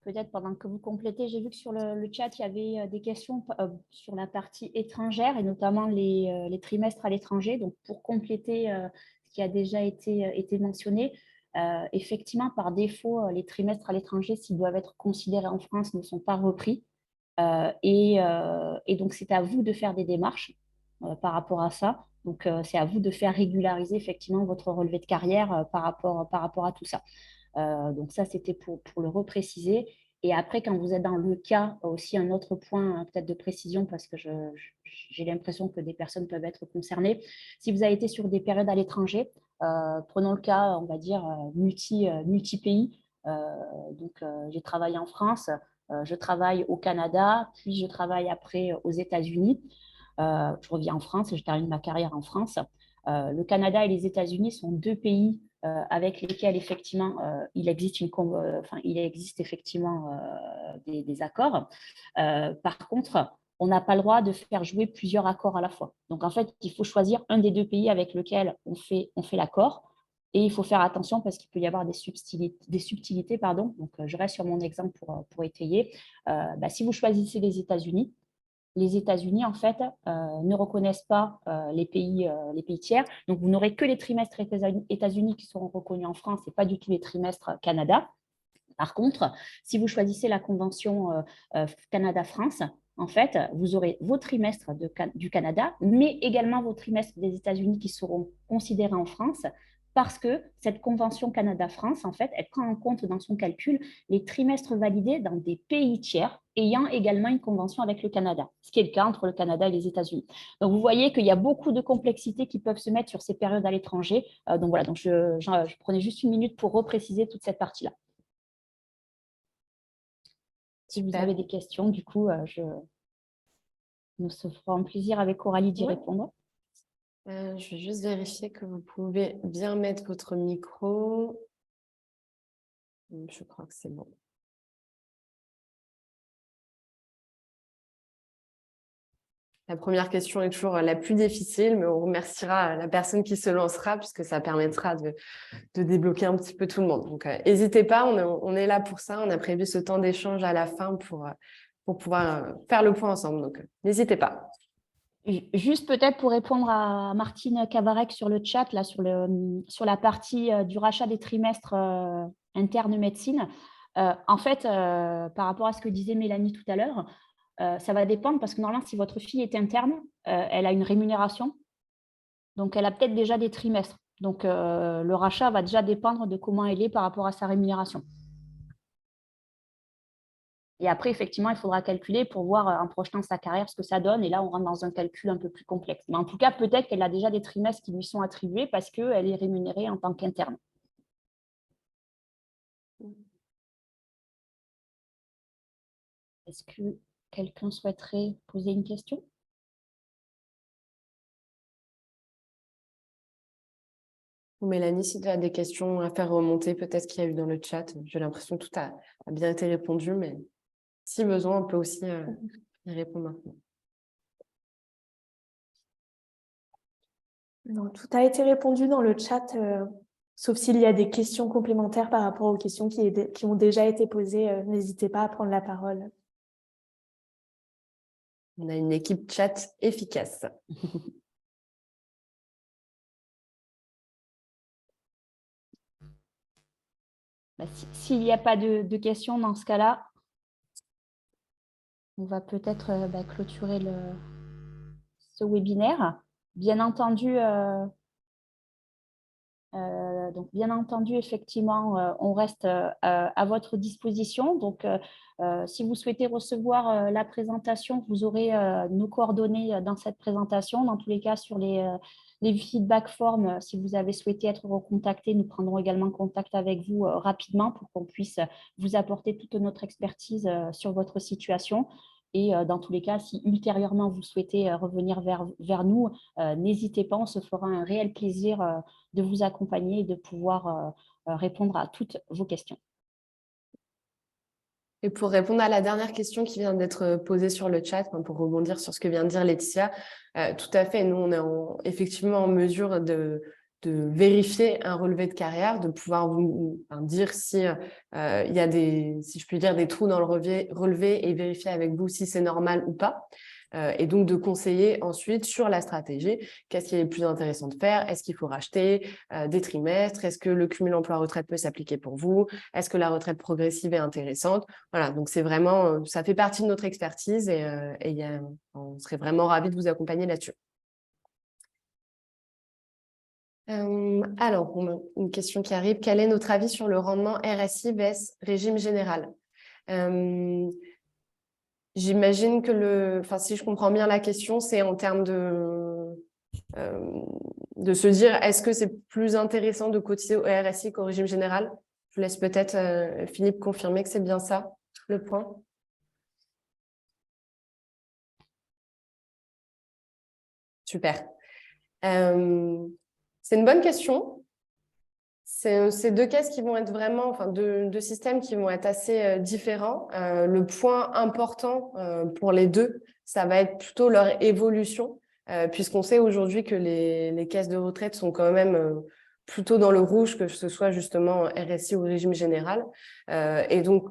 Peut-être pendant que vous complétez, j'ai vu que sur le chat, il y avait des questions sur la partie étrangère et notamment les trimestres à l'étranger. Donc, pour compléter ce qui a déjà été mentionné, effectivement, par défaut, les trimestres à l'étranger, s'ils doivent être considérés en France, ne sont pas repris. Et donc, c'est à vous de faire des démarches par rapport à ça. Donc, c'est à vous de faire régulariser effectivement votre relevé de carrière par rapport à tout ça. Donc ça, c'était pour le repréciser. Et après, quand vous êtes dans le cas, aussi un autre point peut-être de précision, parce que j'ai l'impression que des personnes peuvent être concernées. Si vous avez été sur des périodes à l'étranger, prenons le cas, on va dire, multi-pays. Donc, j'ai travaillé en France, je travaille au Canada, puis je travaille après aux États-Unis. Je reviens en France et je termine ma carrière en France. Le Canada et les États-Unis sont deux pays avec lesquels effectivement il existe effectivement des accords. Par contre, on n'a pas le droit de faire jouer plusieurs accords à la fois. Donc en fait, il faut choisir un des deux pays avec lequel on fait l'accord. Et il faut faire attention parce qu'il peut y avoir des subtilités. Pardon. Donc, je reste sur mon exemple pour étayer. Si vous choisissez les États-Unis, en fait, ne reconnaissent pas les pays tiers. Donc, vous n'aurez que les trimestres États-Unis qui seront reconnus en France et pas du tout les trimestres Canada. Par contre, si vous choisissez la convention Canada-France, en fait, vous aurez vos trimestres du Canada, mais également vos trimestres des États-Unis qui seront considérés en France, parce que cette convention Canada-France, en fait, elle prend en compte dans son calcul les trimestres validés dans des pays tiers ayant également une convention avec le Canada, ce qui est le cas entre le Canada et les États-Unis. Donc, vous voyez qu'il y a beaucoup de complexités qui peuvent se mettre sur ces périodes à l'étranger. Donc, voilà, donc je prenais juste une minute pour repréciser toute cette partie-là. Si vous avez des questions, du coup, nous se fera un plaisir avec Coralie d'y répondre. Je vais juste vérifier que vous pouvez bien mettre votre micro. Je crois que c'est bon. La première question est toujours la plus difficile, mais on remerciera la personne qui se lancera puisque ça permettra de débloquer un petit peu tout le monde. Donc, n'hésitez pas, on est là pour ça. On a prévu ce temps d'échange à la fin pour pouvoir faire le point ensemble. Donc, n'hésitez pas. Juste peut-être pour répondre à Martine Cavarec sur le chat, là, sur la partie du rachat des trimestres internes médecine. En fait, par rapport à ce que disait Mélanie tout à l'heure, ça va dépendre parce que normalement, si votre fille est interne, elle a une rémunération. Donc, elle a peut-être déjà des trimestres. Donc, le rachat va déjà dépendre de comment elle est par rapport à sa rémunération. Et après, effectivement, il faudra calculer pour voir en projetant sa carrière ce que ça donne. Et là, on rentre dans un calcul un peu plus complexe. Mais en tout cas, peut-être qu'elle a déjà des trimestres qui lui sont attribués parce qu'elle est rémunérée en tant qu'interne. Est-ce que quelqu'un souhaiterait poser une question? Mélanie, si tu as des questions à faire remonter, peut-être qu'il y a eu dans le chat. J'ai l'impression que tout a bien été répondu, mais si besoin, on peut aussi y répondre maintenant. Non, tout a été répondu dans le chat, sauf s'il y a des questions complémentaires par rapport aux questions qui ont déjà été posées. N'hésitez pas à prendre la parole. On a une équipe chat efficace. S'il n'y a pas de questions dans ce cas-là, on va peut-être clôturer ce webinaire. Bien entendu, effectivement, on reste à votre disposition. Donc, si vous souhaitez recevoir la présentation, vous aurez nos coordonnées dans cette présentation. Dans tous les cas, sur les feedback forms, si vous avez souhaité être recontacté, nous prendrons également contact avec vous rapidement pour qu'on puisse vous apporter toute notre expertise sur votre situation. Et dans tous les cas, si ultérieurement vous souhaitez revenir vers nous, n'hésitez pas, on se fera un réel plaisir de vous accompagner et de pouvoir répondre à toutes vos questions. Et pour répondre à la dernière question qui vient d'être posée sur le chat, pour rebondir sur ce que vient de dire Laetitia, tout à fait, nous, on est effectivement en mesure de vérifier un relevé de carrière, de pouvoir vous dire si il y a si je puis dire, des trous dans le relevé et vérifier avec vous si c'est normal ou pas. Et donc de conseiller ensuite sur la stratégie, qu'est-ce qui est le plus intéressant de faire, est-ce qu'il faut racheter des trimestres, est-ce que le cumul emploi-retraite peut s'appliquer pour vous, est-ce que la retraite progressive est intéressante. Voilà, donc c'est vraiment, ça fait partie de notre expertise et on serait vraiment ravis de vous accompagner là-dessus. Alors, une question qui arrive, quel est notre avis sur le rendement RSI vs régime général? J'imagine que si je comprends bien la question, c'est en termes de se dire, est-ce que c'est plus intéressant de cotiser au RSI qu'au régime général? Je laisse peut-être Philippe confirmer que c'est bien ça, le point. Super. C'est une bonne question. C'est deux caisses qui vont être vraiment, enfin deux systèmes qui vont être assez différents. Le point important pour les deux, ça va être plutôt leur évolution, puisqu'on sait aujourd'hui que les caisses de retraite sont quand même plutôt dans le rouge, que ce soit justement RSI ou régime général. Et donc,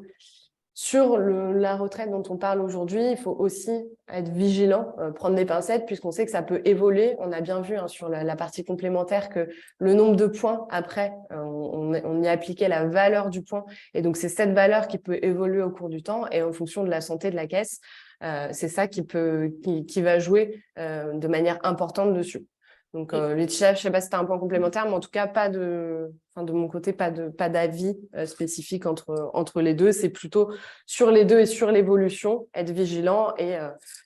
sur la retraite dont on parle aujourd'hui, il faut aussi être vigilant, prendre des pincettes, puisqu'on sait que ça peut évoluer. On a bien vu sur la partie complémentaire que le nombre de points, après, on y appliquait la valeur du point. Et donc, c'est cette valeur qui peut évoluer au cours du temps et en fonction de la santé de la caisse. C'est ça qui va jouer de manière importante dessus. Donc, Laetitia, je ne sais pas si tu as un point complémentaire, mais en tout cas, de mon côté, pas d'avis spécifique entre les deux. C'est plutôt sur les deux et sur l'évolution, être vigilant et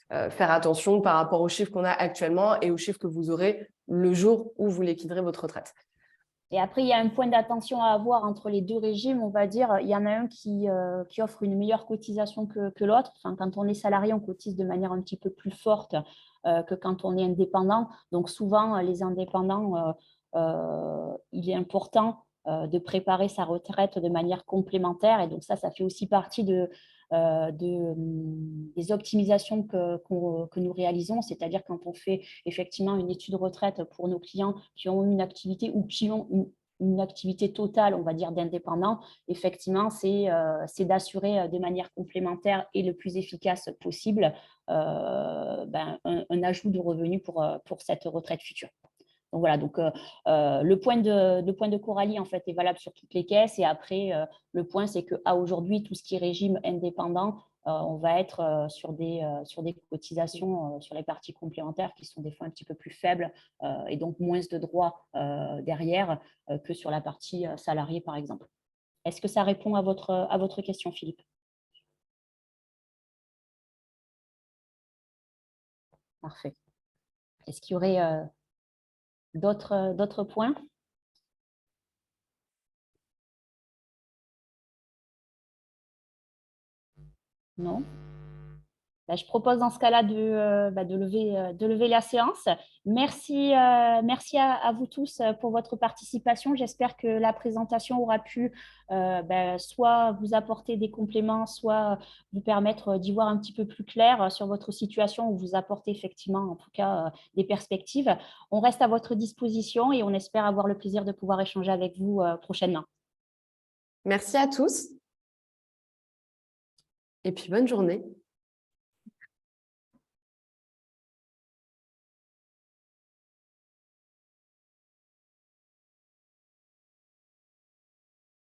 faire attention par rapport aux chiffres qu'on a actuellement et aux chiffres que vous aurez le jour où vous liquiderez votre retraite. Et après, il y a un point d'attention à avoir entre les deux régimes, on va dire. Il y en a un qui offre une meilleure cotisation que l'autre. Enfin, quand on est salarié, on cotise de manière un petit peu plus forte que quand on est indépendant. Donc, souvent, les indépendants, il est important de préparer sa retraite de manière complémentaire. Et donc, ça fait aussi partie des optimisations que nous réalisons, c'est-à-dire quand on fait effectivement une étude de retraite pour nos clients qui ont une activité ou qui ont une activité totale, on va dire, d'indépendant, effectivement, c'est d'assurer de manière complémentaire et le plus efficace possible un ajout de revenus pour cette retraite future. Donc voilà, donc le point de Coralie en fait est valable sur toutes les caisses et après le point c'est qu'à aujourd'hui tout ce qui est régime indépendant, on va être sur des cotisations sur les parties complémentaires qui sont des fois un petit peu plus faibles et donc moins de droits derrière que sur la partie salariée par exemple. Est-ce que ça répond à votre question, Philippe? Parfait. Est-ce qu'il y aurait d'autres points? Non? Je propose dans ce cas-là de lever la séance. Merci à vous tous pour votre participation. J'espère que la présentation aura pu soit vous apporter des compléments, soit vous permettre d'y voir un petit peu plus clair sur votre situation ou vous apporter effectivement, en tout cas, des perspectives. On reste à votre disposition et on espère avoir le plaisir de pouvoir échanger avec vous prochainement. Merci à tous et puis bonne journée.